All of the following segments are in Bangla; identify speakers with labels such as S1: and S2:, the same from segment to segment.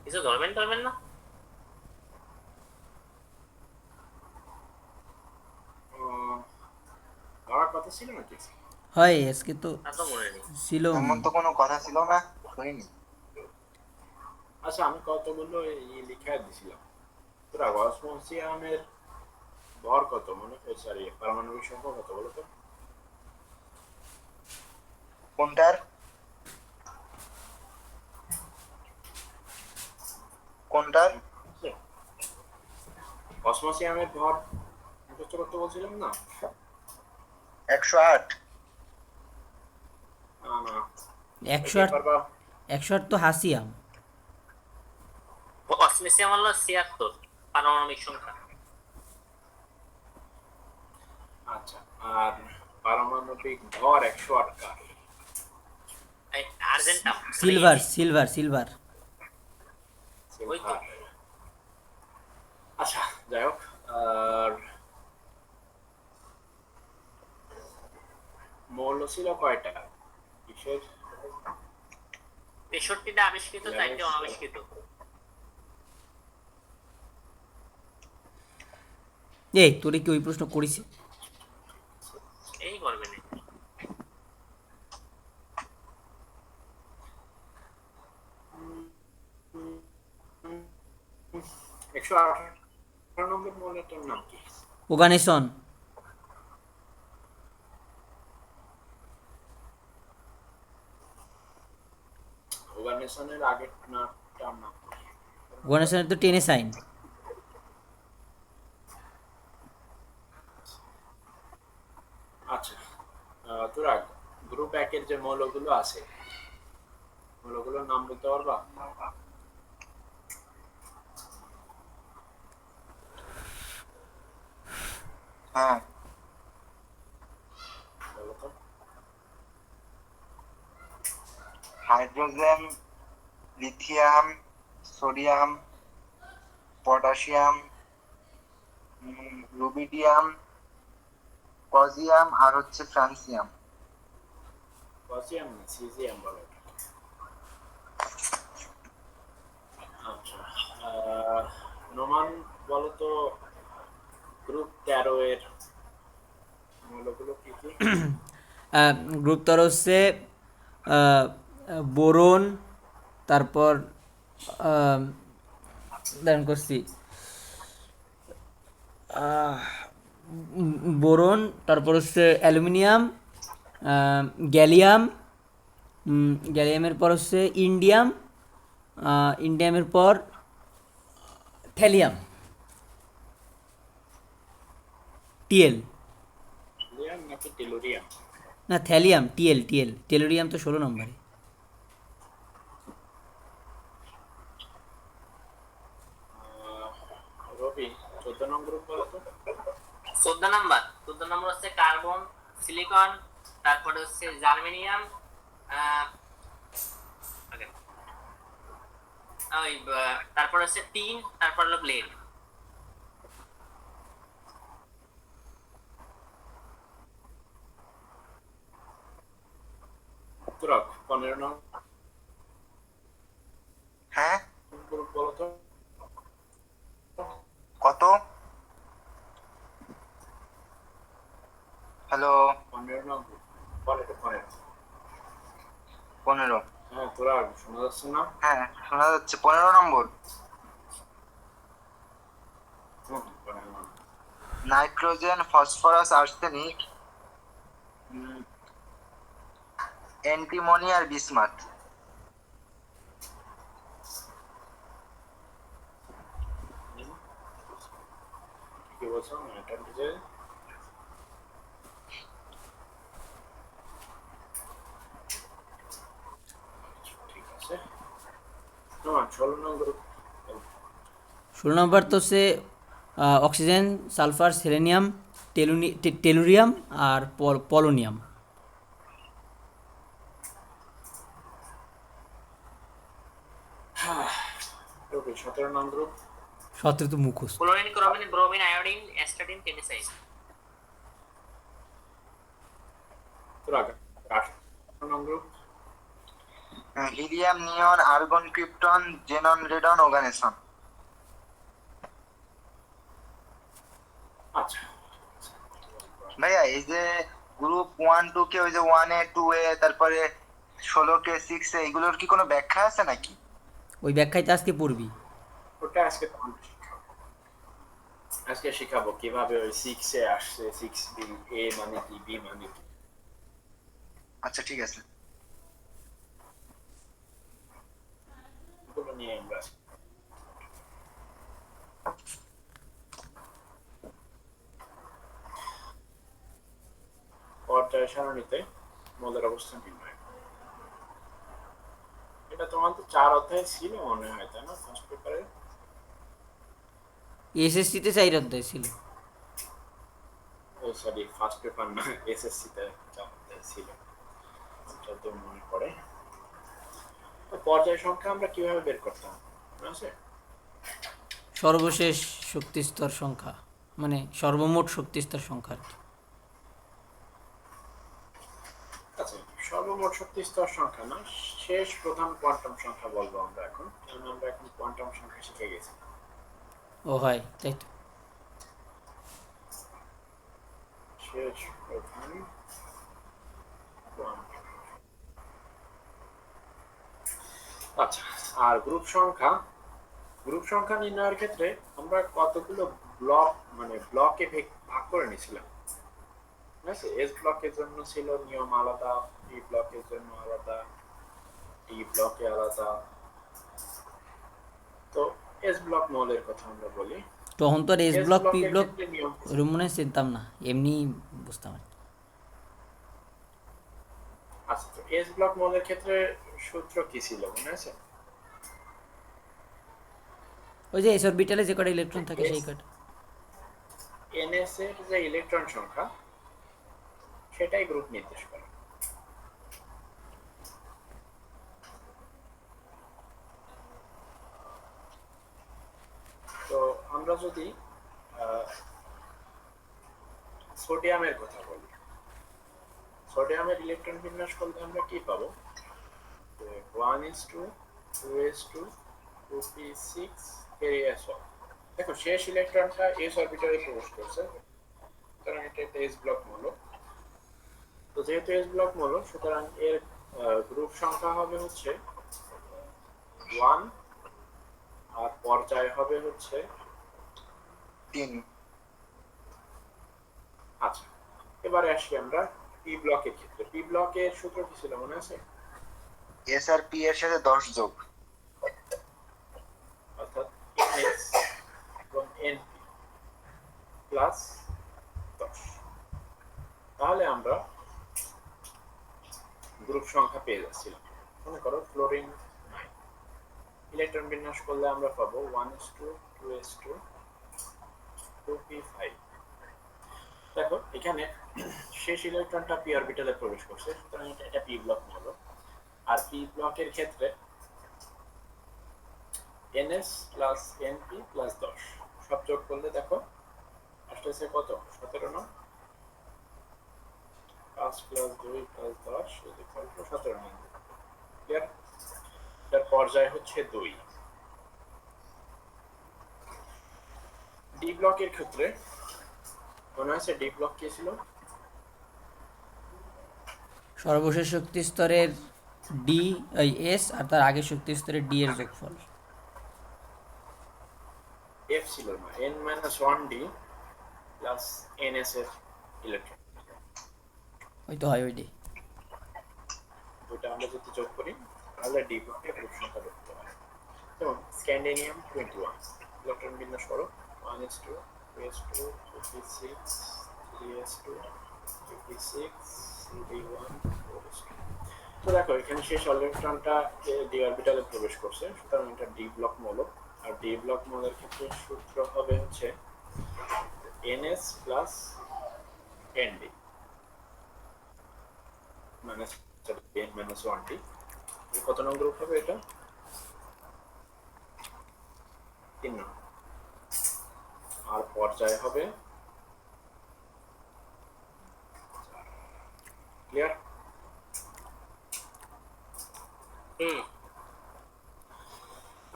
S1: কিছু ধরবেন না?
S2: ধরার কথা ছিল নাকি?
S3: হয় আজকে তো
S1: তা তো মনে নেই।
S3: ছিল।
S4: এমন তো কোনো কথা ছিল না, শুনিনি।
S2: আচ্ছা, আমি কতগুলো লিখে দিছিলাম। তোরা অসমোসিয়ামের ভর কত মনে হয়েছে? আর পারমাণবিক সংখ্যা কত বলো তো?
S4: কোনটার? কোনটার?
S2: অসমোসিয়ামের ভর মুখস্থ করতে বলছিলাম না?
S4: 108।
S2: না না,
S3: 108।
S2: পারবা?
S3: 108 তো হাসিয়াম।
S1: অসমিসিয়াম হলো 76 পারমাণবিক সংখ্যা।
S2: আচ্ছা, আর পারমাণবিক ভর 108 কার?
S1: আর্জেন্টাম।
S3: Silver silver silver.
S1: ওই তো।
S2: সিলভার। আচ্ছা, যাই হোক। আর মৌল ছিল কয়টা? কিসের?
S1: 63টা আবিষ্কৃত, 4টে অনাবিষ্কৃত।
S3: এই তোরে কি ওই প্রশ্ন করিছে?
S1: এই করবে না।
S2: 118 নম্বর মৌলটার নাম কি?
S3: ওগানেসন।
S2: ওগানেসনের আগের নামটার নাম কি?
S3: ওগানেসনের তো টেনে সাইন।
S2: আচ্ছা, তোরা গ্রুপ একের যে মৌলগুলো আছে, মৌলগুলোর নাম বলতে পারবা?
S4: হ্যাঁ,
S2: বলো তো।
S4: Hydrogen, lithium, sodium, potassium, rubidium, caesium আর হচ্ছে ফ্রান্সিয়াম।
S2: পটাশিয়াম না, সিজিয়াম বলে ওটাকে। আচ্ছা, নোমান বলো তো, গ্রুপ 13 এর মৌলগুলো কি কি?
S3: গ্রুপ তোর হচ্ছে বোরন, তারপর দান করছি বোরন, তারপর হচ্ছে অ্যালুমিনিয়াম, গ্যালিয়াম, গ্যালিয়ামের পর হচ্ছে ইন্ডিয়াম, ইন্ডিয়ামের পর থ্যালিয়াম, টিএল।
S2: লিয়াম নাকি টেলুরিয়াম?
S3: না থ্যালিয়াম, টিএল টিএল, টেলোরিয়াম তো 16 নম্বরে।
S2: রবি, 14 নং গ্রুপ বলো তো।
S1: 14 নম্বর হচ্ছে কার্বন, সিলিকন, তারপরে হচ্ছে জার্মেনিয়াম, ওকে, ওই তারপর হচ্ছে টিন, তারপর হলো ব্লেড।
S2: তোরা 15 নং
S4: হ্যাঁ,
S2: গ্রুপ বলো তো।
S4: কত? হ্যালো?
S2: 15 নং গ্রুপ বলে তো, 15।
S4: 15।
S2: হ্যাঁ, তোরা শোনা যাচ্ছে না?
S4: হ্যাঁ, শোনা যাচ্ছে। 15 নম্বর।
S2: 15 নম্বর।
S4: নাইট্রোজেন, ফসফরাস, আর্সেনিক, অ্যান্টিমনি আর বিসমাথ।
S2: কি বলছো? এটা যে ঠিক আছে। তোমার 16 নং গ্রুপ।
S3: 16 নম্বর তো হচ্ছে অক্সিজেন, সালফার, সেলেনিয়াম, টেলুরিয়াম আর পলোনিয়াম।
S2: রবি, 17 নং গ্রুপ।
S3: 17 তো মুখোশ।
S1: ক্লোরিন, ক্রোমিন, ব্রোমিন, আয়োডিন, অ্যাস্টাটিন, টেনিসাইড।
S2: তোরা 18 নং group.
S4: Helium, neon, argon, krypton, xenon, radon, oganesson.
S2: আচ্ছা,
S4: ভাইয়া এই যে গ্রুপ 1 2 কে ওই যে 1 এ 2 এ তারপরে 16 কে 6 এ এগুলোর কি কোনো ব্যাখ্যা আছে নাকি?
S3: ওই ব্যাখ্যায় আজকে পড়বি।
S2: ওটা আজকে তোমাদের শিখাবো। আজকে শিখাবো কিভাবে ওই 6 এ আসছে, 6 বি, এ মানে কি, বি মানে কি।
S4: আচ্ছা ঠিক আছে।
S2: এগুলো নিয়ে আমরা পর্যায় সারণীতে মৌলের অবস্থান নির্ণয়। এটা তোমাদের 4 অধ্যায় ছিল মনে হয়, তাই না, ফার্স্ট পেপারে?
S3: এসএসসিতে 4 অধ্যায় ছিল।
S2: ও সরি, ফার্স্ট পেপার না, এসএসসি তে 4 অধ্যায় ছিল, যতদূর মনে পড়ে। তো পর্যায় সংখ্যা আমরা কিভাবে বের করতাম মনে আছে?
S3: সর্বশেষ শক্তিস্তর সংখ্যা, মানে সর্বমোট শক্তিস্তর সংখ্যা আর কি।
S2: আচ্ছা, সর্বমোট শক্তি স্তর সংখ্যা না, শেষ প্রধান কোয়ান্টাম সংখ্যা বলবো আমরা এখন, কারণ আমরা এখন কোয়ান্টাম সংখ্যা শিখে গেছি।
S3: ও হয়, তাই তো।
S2: শেষ প্রধান কোয়ান্টাম। আচ্ছা, আর গ্রুপ সংখ্যা নির্ণয়ের ক্ষেত্রে আমরা কতগুলো ব্লক, মানে ব্লকে ভাগ করে নিয়েছিলাম, ঠিক আছে? এস ব্লকের জন্য ছিল নিয়ম আলাদা, বি ব্লকের জন্য আলাদা, ডি ব্লকে আলাদা। তো এস ব্লক মৌলের কথা আমরা বলি।
S3: তখন তো আর এস
S2: এস
S3: ব্লক পি
S2: ব্লকের
S3: ব্লক
S2: ক্ষেত্রে নিয়ম কি ছিল?
S3: ওরকম মনে হয় চিনতাম না, এমনি বুঝতাম আর কি।
S2: আচ্ছা, তো এস ব্লক মৌলের ক্ষেত্রে সূত্র কি ছিল মনে আছে?
S3: ওই যে এস অরবিটালে যে কটা ইলেকট্রন থাকে সেই কটা।
S2: এনএস এর যে ইলেকট্রন সংখ্যা সেটাই গ্রুপ নির্দেশ করে। তো আমরা যদি সোডিয়ামের কথা বলি, সোডিয়ামের ইলেকট্রন বিন্যাস করলে আমরা কি পাবো? 1s2 2s2 2p6 as1। দেখো, শেষ ইলেকট্রনটা এস অরবিটালে প্রবেশ করছে, সুতরাং এটা একটা এস ব্লক মৌল। তো যেহেতু এস ব্লক মৌল, সুতরাং এর গ্রুপ সংখ্যা হবে হচ্ছে 1, আর পর্যায় হবে হচ্ছে
S4: 3।
S2: আচ্ছা, এবারে আসি আমরা পি ব্লকের ক্ষেত্রে। পি ব্লকের সূত্র কি ছিল মনে আছে?
S4: এস আর পি এর সাথে 10 যোগ।
S2: অর্থাৎ এনএস এবং এনপি প্লাস 10। তাহলে আমরা গ্রুপ সংখ্যা পেয়ে যাচ্ছিলাম। মনে করো ফ্লোরিন 9, ইলেকট্রন বিন্যাস করলে আমরা পাবো 1s2 2s2 2p5। দেখো, এখানে শেষ ইলেকট্রনটা পি অরবিটালে প্রবেশ করছে, সুতরাং এটা পি ব্লক মৌল। আর পি ব্লকের ক্ষেত্রে এনএস প্লাস এনপি প্লাস 10 সব যোগ করলে দেখো আসতেছে কত? 17 না? 5 প্লাস 2 প্লাস 10 17। ক্লিয়ার? এর পর্যায় হচ্ছে 2। ডি ব্লকের ক্ষেত্রে মনে আছে ডি ব্লক কি ছিল?
S3: সর্বশেষ শক্তি স্তরের ডি, ওই এস, আর তার আগের শক্তি স্তরের ডি এর যোগফল।
S2: এফ ছিল না, n-1d প্লাস ns এর ইলেকট্রন।
S3: ওই তো হয় ওইটাই।
S2: ওইটা আমরা যদি যোগ করি তাহলে ডি ব্লকের গ্রুপ সংখ্যা দেখতে হয়। যেমন স্ক্যান্ডিনিয়াম 21, ইলেকট্রন বিন্যাস করো 1s2 2s2 2p6 3s2 2p6 3d1 4s2। তো দেখো, এখানে শেষ ইলেকট্রনটা ডি অরবিটালে প্রবেশ করছে, সুতরাং এটা ডি ব্লক মৌল। আর ডি ব্লক মৌলের ক্ষেত্রে সূত্র হবে হচ্ছে ns plus nd minus n-1d। কত নং গ্রুপ হবে এটা? 3 নং। আর পর্যায় হবে, ক্লিয়ার?
S1: হুম।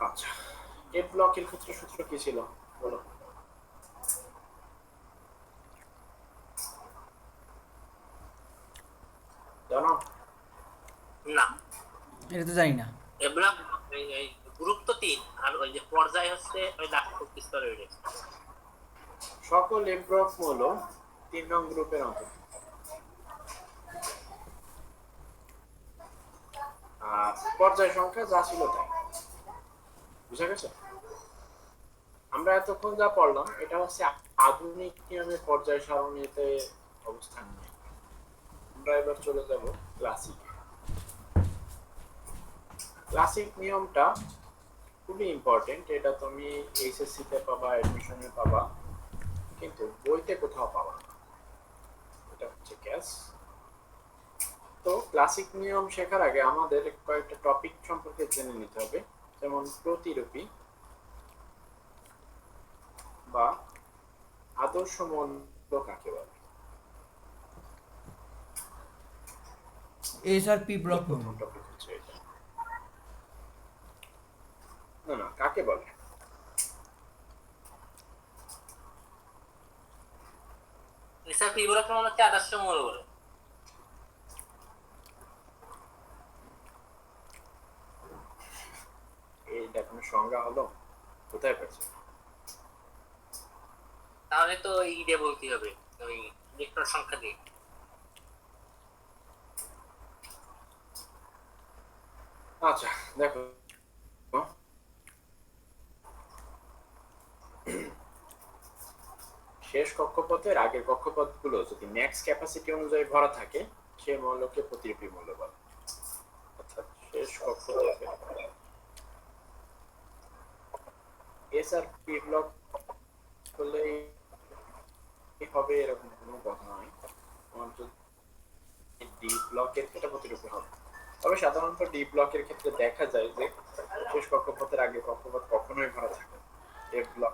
S2: আচ্ছা, এফ ব্লকের ক্ষেত্রে সূত্র কি ছিল বলো? জানো?
S1: না,
S3: এটা তো জানি না।
S1: এগুলা এই গ্রুপ তো 3, আর ওই যে পর্যায় হচ্ছে ওই লাক্ষিক স্তরে রয়েছে।
S2: সকল এফ ব্লক মৌল 3 নং গ্রুপের অন্তর্ভুক্ত। আর পর্যায় সংখ্যা যা ছিল তাই। বুঝা গেছে? আমরা এতক্ষণ যা পড়লাম এটা হচ্ছে আধুনিক নিয়মের পর্যায় সারণীতে অবস্থান নিয়ে। আমরা এবার চলে যাব ক্লাসিক। ক্লাসিক নিয়মটা খুবই ইম্পর্টেন্ট। এটা তুমি এইচএসসি তে পাবা, অ্যাডমিশনে পাবা, কিন্তু বইতে কোথাও পাবা না। এটা হচ্ছে ক্যাস। তো ক্লাসিক নিয়ম শেখার আগে আমাদের কয়েকটা টপিক সম্পর্কে জেনে নিতে হবে, যেমন প্রতিরূপী বা আদর্শ মৌল কাকে বলে।
S3: এস আর পি ব্লক
S2: প্রথম টপিক হচ্ছে এটা। না না, কাকে বলে?
S1: স্যার পিগুলোকে মনে হচ্ছে আদর্শ মৌল বলে।
S2: এইটা কোনো সংজ্ঞা হলো? কোথায় পেয়েছে?
S1: তাহলে তো ই দিয়ে বলতে হবে, ওই ইলেকট্রন সংখ্যা দিয়ে।
S2: আচ্ছা দেখো, শেষ কক্ষপথের আগের কক্ষপথগুলো যদি ম্যাক্স ক্যাপাসিটি অনুযায়ী ভরা থাকে সে মৌলকে প্রতিরূপী মৌল বলে। অর্থাৎ শেষ কক্ষপথে এস আর পি ব্লক হলেই হবে এরকম কোনো কথা নয়। তোমার যদি ডি ব্লকের ক্ষেত্রে প্রতিরূপী হবে, তবে সাধারণত ডি ব্লকের ক্ষেত্রে দেখা যায় যে শেষ কক্ষপথের আগে কক্ষপথ কখনোই ভরা থাকে। এফ ব্লক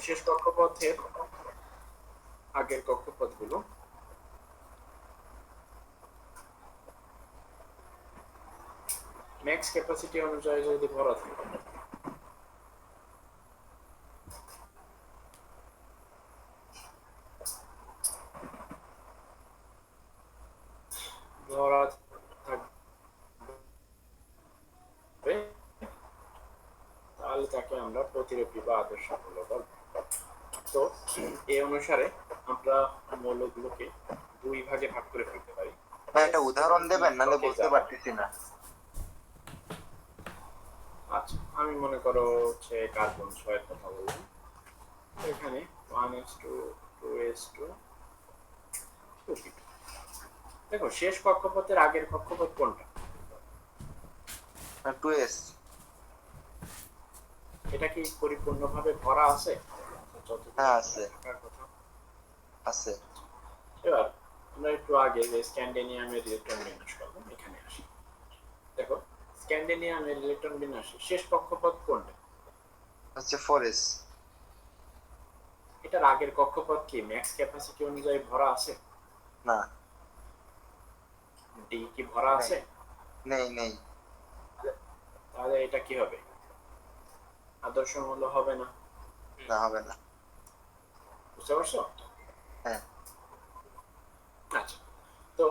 S2: শেষ কক্ষপথের আগের কক্ষপথগুলো ম্যাক্স ক্যাপাসিটি অনুযায়ী যদি ভরা থাকে ভরা থাকবে তাহলে তাকে আমরা প্রতিরূপী বা আদর্শ মৌল বলবো। তো এই অনুসারে আমরা মৌলগুলোকে দুই ভাগে ভাগ করে ফেলতে পারি।
S4: ভাই একটা উদাহরণ দেবেন, নাহলে বুঝতে পারতেছি না।
S2: আচ্ছা, আমি মনে করো হচ্ছে কার্বন 6 এর কথা বললাম। এখানে 1s2 2s2 2p2। দেখো শেষ কক্ষপথের আগের কক্ষপথ কোনটা?
S4: 2s।
S2: এটা কি পরিপূর্ণভাবে ভরা আছে?
S4: হ্যাঁ আছে,
S2: থাকার কথা
S4: আছে।
S2: এবার আমরা একটু আগে যে স্ক্যান্ডিনিয়ামের ইলেকট্রন বিন্যাস করলাম, এখানে আসি। দেখো স্ক্যান্ডিনিয়ামের ইলেকট্রন বিন্যাসে শেষ কক্ষপথ কোনটা?
S4: হচ্ছে 4s।
S2: এটার আগের কক্ষপথ কি ম্যাক্স ক্যাপাসিটি অনুযায়ী ভরা আছে?
S4: না,
S2: ডি কি ভরা আছে?
S4: নেই নেই।
S2: তাহলে এটা কি হবে? আদর্শ মৌল হবে না।
S4: না, হবে না।
S2: বুঝতে পারছো?
S4: হ্যাঁ।
S2: আচ্ছা, তো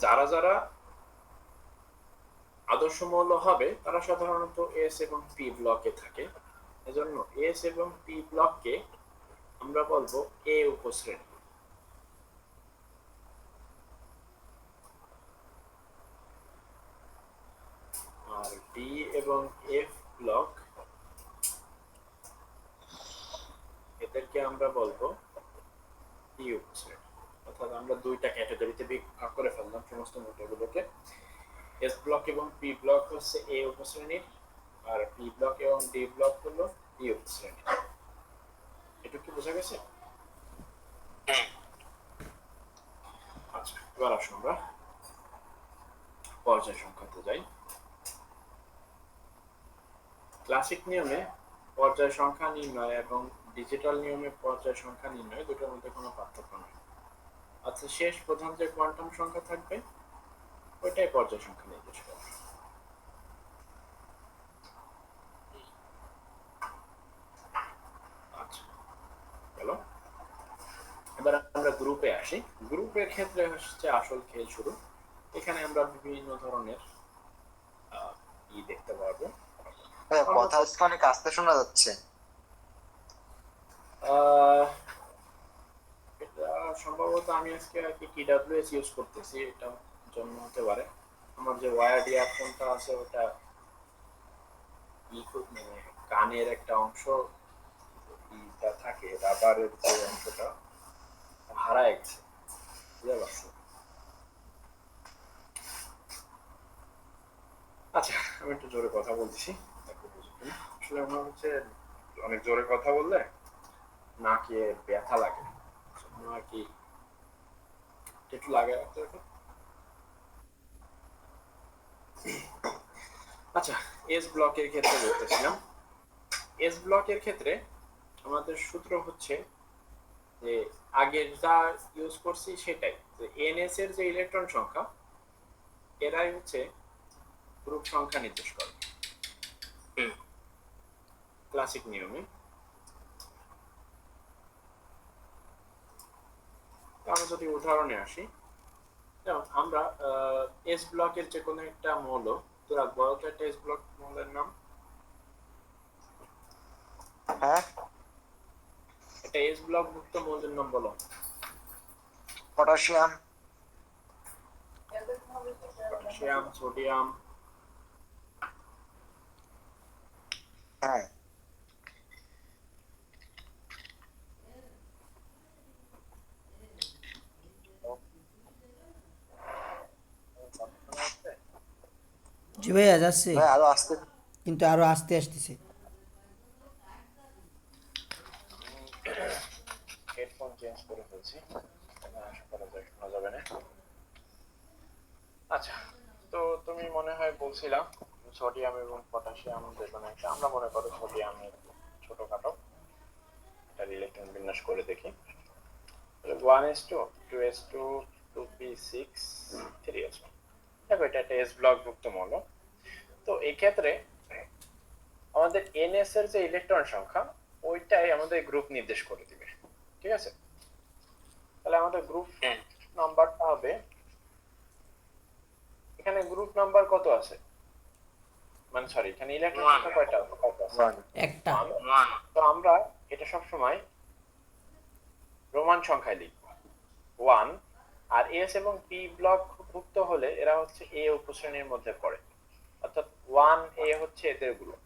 S2: যারা যারা আদর্শ মৌল হবে তারা সাধারণত এস এবং পি ব্লকে থাকে। এজন্য এস এবং পি ব্লককে আমরা বলবো এ উপশ্রেণী। আর ডি এবং এফ ব্লক এদেরকে আমরা বলবো ডি উপশ্রেণী। অর্থাৎ আমরা দুইটা ক্যাটাগরিতে ভাগ করে ফেললাম সমস্ত মৌলগুলোকে। এস ব্লক এবং পি ব্লক হচ্ছে এ উপশ্রেণীর, আর পি ব্লক এবং ডি ব্লক হলো ডি উপশ্রেণীর। এটা কি বোঝা গেছে?
S1: হ্যাঁ।
S2: আচ্ছা, এবার আসুন আমরা পর্যায় সংখ্যাতে যাই। ক্লাসিক নিয়মে পর্যায় সংখ্যা নির্ণয় এবং ডিজিটাল নিয়মে পর্যায় সংখ্যা নির্ণয় দুটোর মধ্যে কোনো পার্থক্য নেই। আচ্ছা, শেষ প্রধান যে কোয়ান্টাম সংখ্যা থাকবে ওইটাই পর্যায় সংখ্যা নির্দেশ করে। আচ্ছা, গেল। এবার আমরা গ্রুপে আসি। গ্রুপের ক্ষেত্রে হচ্ছে আসল খেল শুরু। এখানে আমরা বিভিন্ন ধরনের দেখতে পারবো।
S4: ভাইয়া কথা আজকে অনেক আস্তে শোনা যাচ্ছে।
S2: আহ, এটা সম্ভবত আমি আজকে আর কি TWS ইউজ করতেছি, এটা জন্য হতে পারে। আমার যে ওয়্যার্ড ইয়ারফোনটা আছে ওটা খুব মানে কানের একটা অংশ ইটা থাকে, রাবারের যে অংশটা হারায় গেছে, বুঝতে পারছো? আচ্ছা, আমি একটু জোরে কথা বলতেছি, দেখো বুঝো কিনা। আসলে আমার হচ্ছে অনেক জোরে কথা বললে নাকে ব্যথা লাগে, সেজন্য আর কি একটু লাগে রাখতে হবে। আচ্ছা, এস ব্লকের ক্ষেত্রে বলতেছিলাম। এস ব্লকের ক্ষেত্রে আমাদের সূত্র হচ্ছে যে আগে যা ইউজ করছি সেটাই, যে এনএস এর যে ইলেকট্রন সংখ্যা এরাই হচ্ছে গ্রুপ সংখ্যা নির্দেশ করে ক্লাসিক নিয়মে। আমরা যদি উদাহরণে আসি, যেমন আমরা এস ব্লকের যে কোনো একটা মৌল, তোরা বলো তো একটা এস ব্লক মৌলের নাম।
S4: হ্যাঁ,
S2: একটা এস ব্লক ভুক্ত মৌলের নাম বলো।
S4: পটাশিয়াম।
S2: Potassium, sodium.
S4: হ্যাঁ,
S3: জি ভাইয়া যাচ্ছে,
S4: ভাই আরো আস্তে।
S3: কিন্তু আরো আস্তে আসতেছে।
S2: হেডফোন চেঞ্জ করে ফেলছি, আশা করা যায় শোনা যাবে না। আচ্ছা, তো তুমি মনে হয় বলছিলাম সোডিয়াম এবং পটাশিয়াম যে কোনো একটা, আমরা মনে করো সোডিয়ামের ছোটখাটো একটা ইলেকট্রন বিন্যাস করে দেখি। 1s2 2s2 2p6 3s1। দেখো এটা একটা এস ব্লক ভুক্ত মৌল। তো এই ক্ষেত্রে আমাদের এনএস এর যে ইলেকট্রন সংখ্যা ওইটাই আমাদের গ্রুপ নির্দেশ করে দিবে, ঠিক আছে? তাহলে আমাদের গ্রুপ নাম্বারটা হবে, এখানে গ্রুপ নাম্বার কত আছে, মানে সরি এখানে ইলেকট্রন সংখ্যা কয়টা আছে?
S3: একটা।
S2: তো আমরা এটা সব সময় রোমান সংখ্যায় লিখব 1। আর এস এবং পি ব্লক ভুক্ত হলে এরা হচ্ছে এ উপশ্রেণীর মধ্যে পড়ে, অর্থাৎ 1A হচ্ছে এদের গ্রুপ।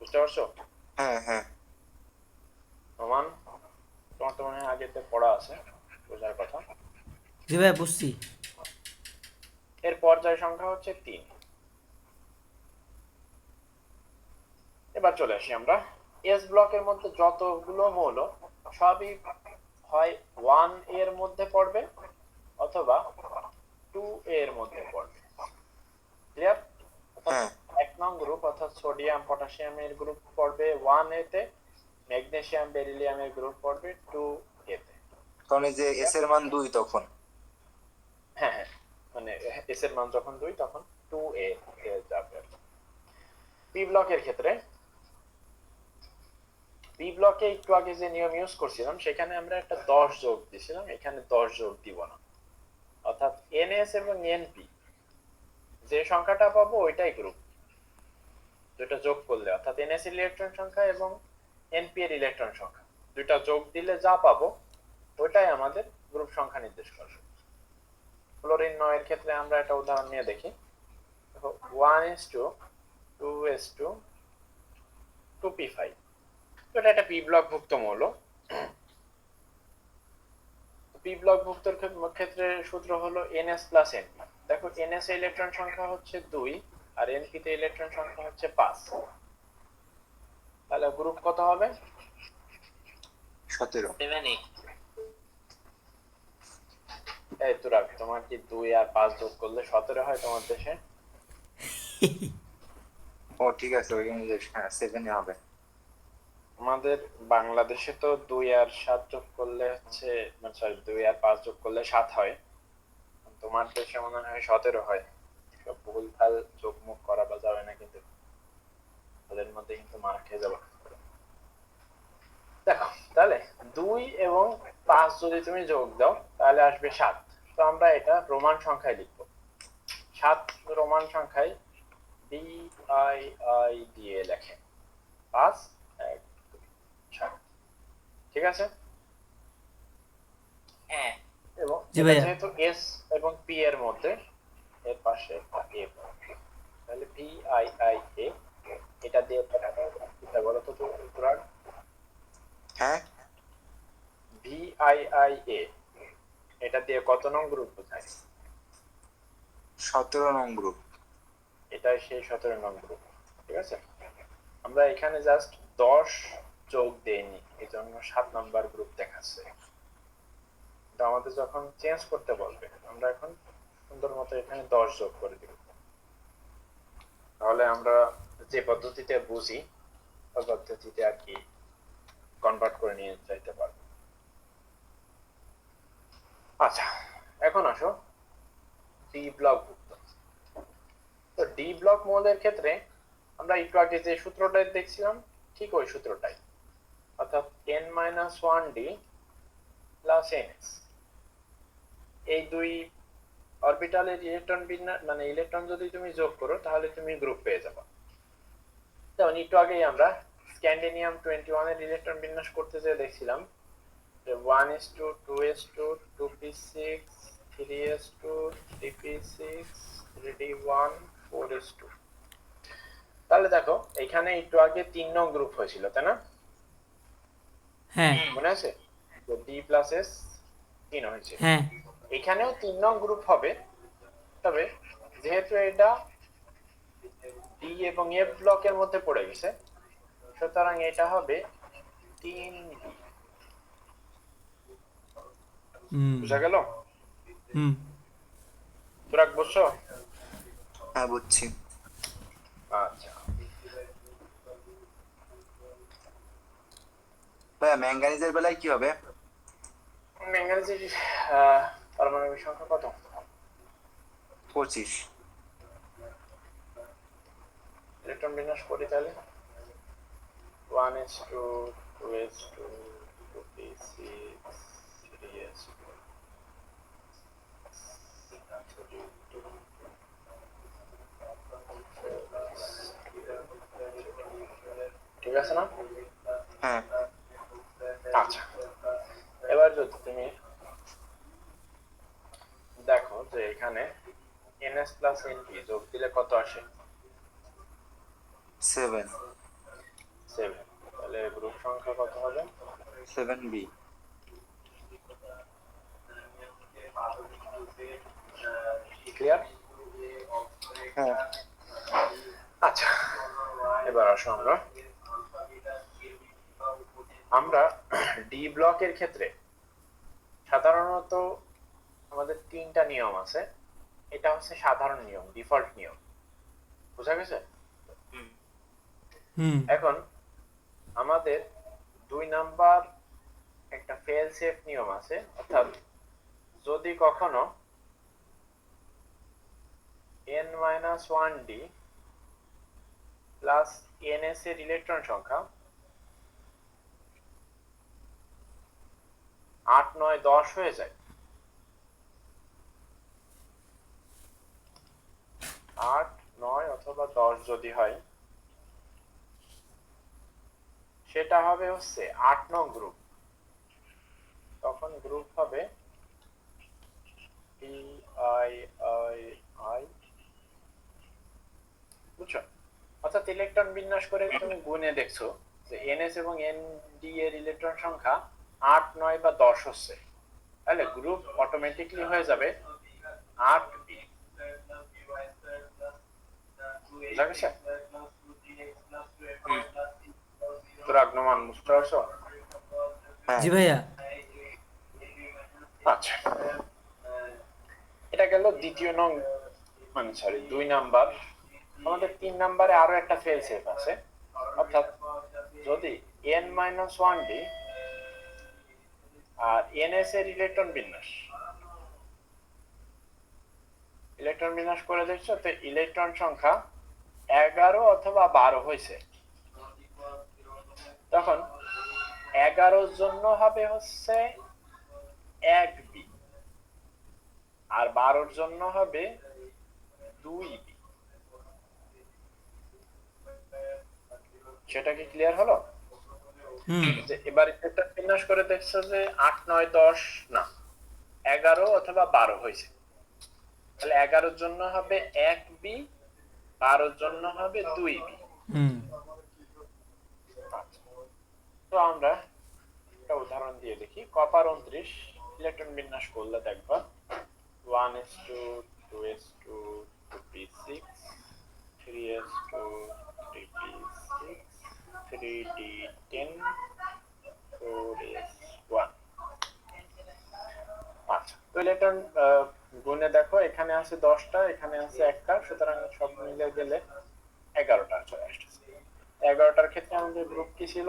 S2: বুঝতে পারছো?
S4: হ্যাঁ হ্যাঁ।
S2: রোমান, তোমার তো মনে হয় আগেতে পড়া আছে, বোঝার কথা।
S3: জি ভাইয়া বুঝছি।
S2: এর পর্যায় সংখ্যা হচ্ছে 3। এবার চলে আসি আমরা এস ব্লকের মধ্যে যতগুলো মৌল সবই হয় 1 এর মধ্যে পড়বে অথবা 2 এর মধ্যে পড়বে। ক্লিয়ার?
S4: হ্যাঁ,
S2: এক নং গ্রুপ অর্থাৎ সোডিয়াম পটাশিয়ামের গ্রুপ পড়বে 1 এতে, ম্যাগনেসিয়াম বেরিলিয়ামের গ্রুপ পড়বে 2 এতে।
S4: কারণ এই যে এস এর মান 2 তখন।
S2: হ্যাঁ হ্যাঁ, মানে এস এর মান যখন 2 তখন 2A এ যাবে। পি ব্লকের ক্ষেত্রে পি ব্লকে একটু আগে যে নিয়ম ইউজ করছিলাম সেখানে আমরা একটা 10 যোগ দিয়েছিলাম, এখানে 10 যোগ দিব না, অর্থাৎ এনএস এবং এনপি যে সংখ্যাটা পাবো ওইটাই গ্রুপ। দুটো যোগ করলে অর্থাৎ এনএস ইলেকট্রন সংখ্যা এবং এনপি এর ইলেকট্রন সংখ্যা দুইটা যোগ দিলে যা পাবো ওইটাই আমাদের গ্রুপ সংখ্যা নির্দেশ করবে। ক্লোরিন 9 এর ক্ষেত্রে আমরা একটা উদাহরণ নিয়ে দেখি। দেখো 1s2 2s2 2p5, তো এটা একটা পি ব্লক ভুক্ত মৌল। পি ব্লক ভুক্তর ক্ষেত্রে সূত্র হলো NS প্লাস NP। দেখো NS এর ইলেকট্রন সংখ্যা হচ্ছে 2 আর NP তে ইলেকট্রন সংখ্যা হচ্ছে 5, তাহলে গ্রুপ কত হবে?
S4: 17।
S2: এই তো রাখ, তোমার কি 2 আর 5 যোগ করলে 17 হয় তোমার দেশে?
S4: ও ঠিক আছে, ওইখানে যে 7 এ হবে।
S2: আমাদের বাংলাদেশে তো 2 আর 7 যোগ করলে হচ্ছে, মানে সরি 2 আর 5 যোগ করলে 7 হয়। তোমার দেশে মনে হয় 17 হয়। সব ভুল ভাল যোগ মুখ করা বা যাবে না, কিন্তু ওদের মধ্যে কিন্তু মার খেয়ে যাবে। দেখো তাহলে 2 এবং 5 যদি তুমি যোগ দাও তাহলে আসবে 7। তো আমরা এটা রোমান সংখ্যায় লিখবো। 7 রোমান সংখ্যায় DII দিয়ে লেখে 5 1 7। ঠিক আছে?
S1: হ্যাঁ
S2: এবং
S3: জি
S2: এটা
S3: ভাইয়া।
S2: যেহেতু S এবং P এর মধ্যে, এর পাশে একটা A পড়বে। তাহলে VIIA, এটা দিয়ে এটা বলো তো তোরা।
S4: হ্যাঁ,
S2: VIIA এটা দিয়ে কত নং গ্রুপ বোঝায়?
S4: 17 নং গ্রুপ।
S2: এটাই সেই 17 নং গ্রুপ। ঠিক আছে, আমরা এখানে জাস্ট 10 যোগ দেইনি, এই জন্য 7 নাম্বার গ্রুপ দেখাচ্ছে। তো আমাদের যখন চেঞ্জ করতে বলবে, আমরা এখন সুন্দর মতো এখানে 10 যোগ করে দিব। তাহলে আমরা যে পদ্ধতিতে বুঝি ওই পদ্ধতিতে আর কি কনভার্ট করে নিয়ে যাইতে পারবো। আচ্ছা, এখন আসো ডি ব্লক ভুক্ত। তো ডি ব্লক মৌলের ক্ষেত্রে আমরা একটু আগে যে সূত্রটা দেখছিলাম ঠিক ওই সূত্রটাই, অর্থাৎ n-1d প্লাস ns। এই দুই অরবিটালের ইলেকট্রন বিন্যাস, মানে ইলেকট্রন যদি তুমি যোগ করো তাহলে তুমি গ্রুপ পেয়ে যাবে। যেমন একটু আগেই আমরা স্ক্যান্ডিনিয়াম 21 এর ইলেকট্রন বিন্যাস করতে যেয়ে দেখছিলাম যে 1s2 2s2 2p6 3s2 3p6 3d1 4s2। তাহলে দেখো এখানে একটু আগে 3 নং গ্রুপ হয়েছিল, তাই না?
S3: হ্যাঁ
S2: মনে আছে যে ডি প্লাস এস 3 হয়েছে।
S3: হ্যাঁ
S2: এখানেও 3 নং গ্রুপ হবে, তবে যেহেতু এটা ডি এবং এফ ব্লকের মধ্যে পড়ে গেছে, সুতরাং এটা হবে 3b।
S3: হুম
S2: বুঝা গেল?
S3: হুম
S2: তোরা বুঝছো?
S4: হ্যাঁ, বুঝছি।
S2: আচ্ছা,
S4: ভাইয়া ম্যাঙ্গানিজের বেলায় কি হবে?
S2: ম্যাঙ্গানিজের পারমাণবিক সংখ্যা কত?
S4: 25।
S2: ইলেকট্রন বিন্যাস করি তাহলে 1s2 2s2 2p6 3s2। ঠিক আছে না?
S4: হ্যাঁ,
S2: আচ্ছা, এবার যদি তুমি দেখো যে এখানে ns প্লাস np যোগ দিলে কত আসে?
S4: 7।
S2: 7। তাহলে গ্রুপ সংখ্যা কত হবে?
S4: 7b।
S2: ক্লিয়ার?
S4: হ্যাঁ,
S2: আচ্ছা, এবার আসো আমরা ডি ব্লকের ক্ষেত্রে সাধারণত আমাদের 3টা নিয়ম আছে। এটা হচ্ছে সাধারণ নিয়ম, ডিফল্ট নিয়ম। বুঝা গেছে?
S3: হুম
S2: এখন আমাদের 2 নাম্বার একটা ফেল সেফ নিয়ম আছে, অর্থাৎ যদি কখনো n-1d প্লাস ns এর ইলেকট্রন সংখ্যা 8 9 10 হয়ে যায়, 8 9 অথবা 10 যদি হয়, সেটা হবে হচ্ছে 8 নং গ্রুপ। তখন গ্রুপ হবে DII। বুঝছো? অর্থাৎ ইলেকট্রন বিন্যাস করে তুমি গুণে দেখছো যে NS এবং ND এর ইলেকট্রন সংখ্যা 8 9 বা 10 হচ্ছে, তাহলে গ্রুপ অটোমেটিকলি হয়ে যাবে 8b। বুঝা গেছে? তোর আগমন বুঝতে পারছো?
S4: হ্যাঁ।
S3: জি ভাইয়া।
S2: আচ্ছা, এটা গেল দ্বিতীয় নং, মানে সরি 2 নাম্বার। আমাদের 3 নাম্বারে আরো একটা ফেল সেফ আছে, অর্থাৎ যদি n মাইনাস ওয়ান ডি আর ns এর ইলেকট্রন বিন্যাস করে দেখছো তো ইলেকট্রন সংখ্যা 11 অথবা 12 হয়েছে, তখন 11 জন্য হবে হচ্ছে 1b আর 12 জন্য হবে 2b। সেটা কি ক্লিয়ার হলো?
S3: হুম
S2: যে এবার এটা বিন্যাস করে দেখছো যে 8 9 10 না 11 অথবা 12 হয়েছে, তাহলে 11 জন্য হবে 1b, 12 জন্য হবে 2b।
S3: হুম
S2: তো আমরা একটা উদাহরণ দিয়ে দেখি। কপার 29 ইলেকট্রন বিন্যাস করলে দেখবা 1s2 2s2 2p6 3s2 3p6 3d10 4s1। আচ্ছা, তো ইলেকট্রন গুণে দেখো এখানে আছে 10টা, এখানে আছে একটা, সুতরাং সব মিলে গেলে 11টা চলে আসছে। 11টার ক্ষেত্রে আমাদের গ্রুপ কি ছিল?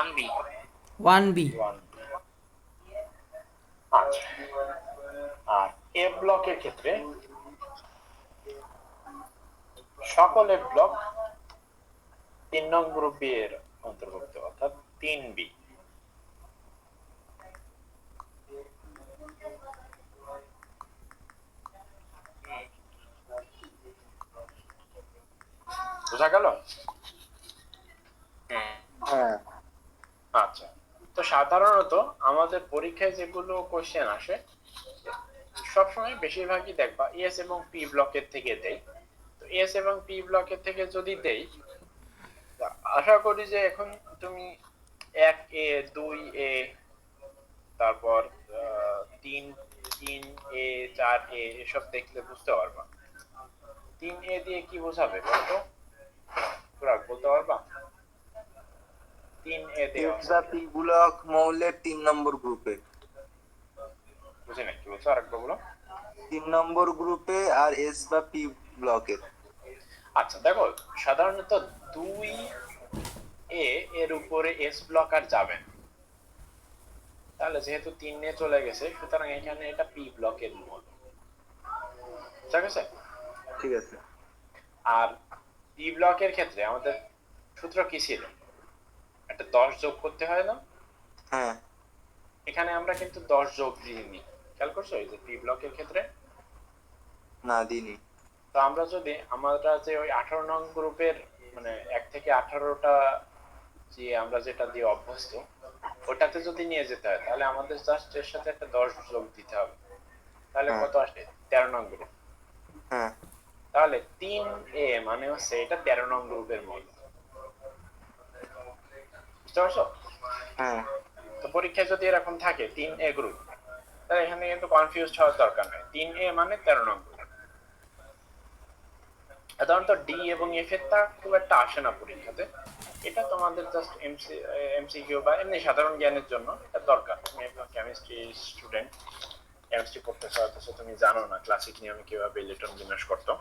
S1: 1b।
S3: 1b।
S2: 1। আচ্ছা, আর এ ব্লকের ক্ষেত্রে সকল এ ব্লক 3 নং গ্রুপ বি এর অন্তর্ভুক্ত, অর্থাৎ 3b। বোঝা গেল?
S1: হ্যাঁ।
S4: হ্যাঁ
S2: আচ্ছা, তো সাধারণত আমাদের পরীক্ষায় যেগুলো কোশ্চেন আসে সবসময় বেশিরভাগই দেখবা এস এবং পি ব্লকের থেকে দেই। তো এস এবং পি ব্লকের থেকে যদি দেই, আশা করি যে এখন তুমি 1a 2a তারপর 3a 4a এসব দেখলে বুঝতে পারবা। 3a দিয়ে কি বোঝাবে বলতো? পুরা বলতে পারবা? 3a দেওয়া
S4: এস বা পি ব্লক মৌলের 3 নম্বর গ্রুপে,
S2: বুঝি না কি বলছো, আরেকবার বলো।
S4: 3 নম্বর গ্রুপে আর এস বা পি ব্লকের।
S2: আচ্ছা দেখো, সাধারণত 2a এর উপরে এস ব্লক আর যাবে না, তাহলে যেহেতু 3 এ চলে গেছে সুতরাং এখানে এটা পি ব্লকের মূল, ঠিক আছে?
S4: ঠিক আছে।
S2: আর পি ব্লকের ক্ষেত্রে আমাদের সূত্র কি ছিল? একটা 10 যোগ করতে হয় না?
S4: হ্যাঁ
S2: এখানে আমরা কিন্তু 10 যোগ দিইনি, খেয়াল করছো এই যে পি ব্লকের ক্ষেত্রে?
S4: না দিনি।
S2: তো আমরা যদি আমরা যে ওই 18 নং গ্রুপের মানে 1 থেকে 18টা যে আমরা যেটা দিয়ে অভ্যস্ত ওটাতে যদি নিয়ে যেতে হয় তাহলে আমাদের জাস্ট এর সাথে একটা 10 যোগ দিতে হবে, তাহলে
S4: হ্যাঁ।
S2: কত আসে? 13 নং গ্রুপ।
S4: হ্যাঁ
S2: তাহলে 3a মানে হচ্ছে এটা 13 নং গ্রুপের মধ্যে, বুঝতে পারছো?
S4: হ্যাঁ
S2: তো পরীক্ষায় যদি এরকম থাকে 3a গ্রুপ, তাহলে এখানে কিন্তু কনফিউজড হওয়ার দরকার নাই, 3a মানে 13 নং গ্রুপ। সাধারণত ডি এবং এফ এর তা খুব একটা আসে না পরীক্ষাতে, এটা তোমাদের জাস্ট এমসিকিউ বা এমনি সাধারণ জ্ঞানের জন্য এটা দরকার। তুমি একজন কেমিস্ট্রি স্টুডেন্ট, কেমিস্ট্রি পড়তেছো, অথচ তুমি জানো না ক্লাসিক নিয়মে কিভাবে ইলেকট্রন বিন্যাস করতো,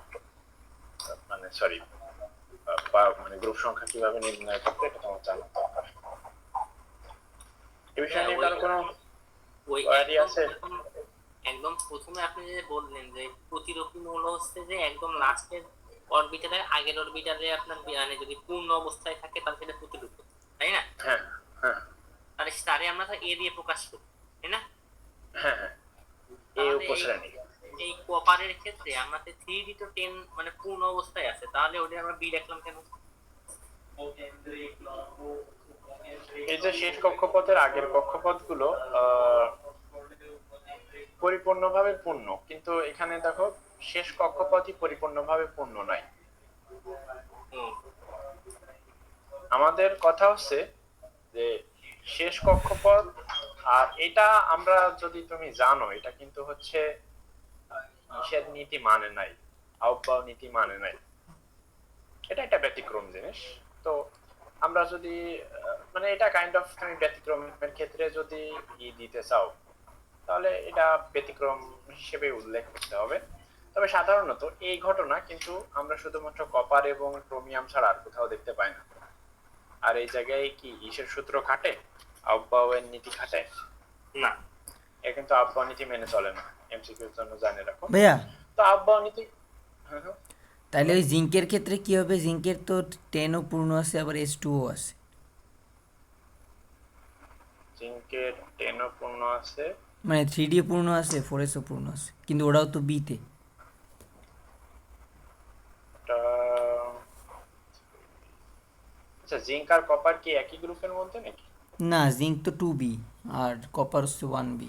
S2: মানে সরি মানে গ্রুপ সংখ্যা কিভাবে নির্ণয় করতে, এটা তোমার জানা দরকার। এই বিষয়ে নিয়ে কারো কোনো
S1: ওই
S2: কোয়ারি
S1: একদম
S2: আছে?
S1: একদম প্রথমে আপনি যে বললেন যে প্রতিরোধী মৌল হচ্ছে যে একদম লাস্টের অরবিটালের আগের অরবিটালে আপনার মানে যদি পূর্ণ অবস্থায় থাকে তাহলে সেটা প্রতিরোধ, তাই না?
S2: হ্যাঁ হ্যাঁ
S1: তাহলে তারে আমরা এ দিয়ে প্রকাশ করি, তাই না?
S2: হ্যাঁ হ্যাঁ, এই
S1: তাহলে
S2: উপশ্রেণী।
S1: এই কপারের ক্ষেত্রে আমাদের 3d তো 10 মানে পূর্ণ অবস্থায় আছে, তাহলে ওটা আমরা বি রাখলাম কেন?
S2: এই যে শেষ কক্ষপথের আগের কক্ষপথগুলো পরিপূর্ণভাবে পূর্ণ, কিন্তু এখানে দেখো শেষ কক্ষপথই পরিপূর্ণভাবে পূর্ণ নয়। আমাদের কথা হচ্ছে যে শেষ কক্ষপথ, আর এটা আমরা যদি তুমি জানো এটা কিন্তু হচ্ছে নিষেধ নীতি মানে নাই, আহ্বায়ক নীতি মানে নাই, এটা একটা ব্যতিক্রম জিনিস। তো আমরা যদি মানে এটা কাইন্ড অফ তুমি ব্যতিক্রমের ক্ষেত্রে যদি দিতে চাও তাহলে এটা ব্যতিক্রম হিসেবে উল্লেখ করতে হবে। তবে সাধারণত এই ঘটনা কিন্তু আমরা শুধুমাত্র কপার এবং ক্রোমিয়াম ছাড়া আর কোথাও দেখতে পাই না। আর এই জায়গায় কি ইসের সূত্র খাটে, আউবাউয়ের নীতি খাটে?
S1: না।
S2: এ কিন্তু আউবাউ নীতি মেনে চলে না, এমসিকিউর জন্য জানে রাখো।
S3: ভাইয়া
S2: তো আউবাউ নীতি, হ্যাঁ হ্যাঁ,
S3: তাহলে ওই জিঙ্কের ক্ষেত্রে কি হবে? জিঙ্কের তো 10ও পূর্ণ আছে, আবার H2O আছে।
S2: জিঙ্কের 10 পূর্ণ আছে,
S3: মানে 3D পূর্ণ আছে, 4SO পূর্ণ আছে, কিন্তু ওরাও তো বিতে।
S2: এটা আচ্ছা, জিঙ্ক আর কপার কি একই গ্রুপের মধ্যে নাকি?
S3: না, জিঙ্ক তো 2B আর কপার হচ্ছে 1B।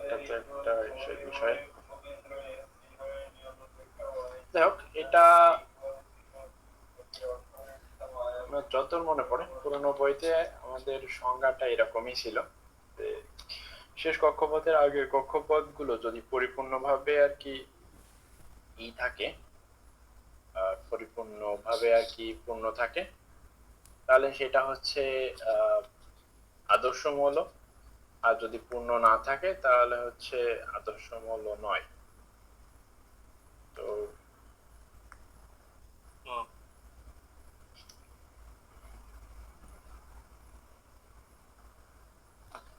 S2: এটা তো একটা সেই বিষয়। যাই হোক, এটা আমার যতদূর মনে পড়ে পুরোনো বইতে আমাদের সংজ্ঞাটা এরকমই ছিল যে শেষ কক্ষপথের আগের কক্ষপথগুলো যদি পরিপূর্ণভাবে আর কি থাকে, পরিপূর্ণভাবে আর কি পূর্ণ থাকে, তাহলে সেটা হচ্ছে আদর্শ মৌল। আর যদি পূর্ণ না থাকে তাহলে হচ্ছে আদর্শ মৌল নয়। তো
S1: হুম।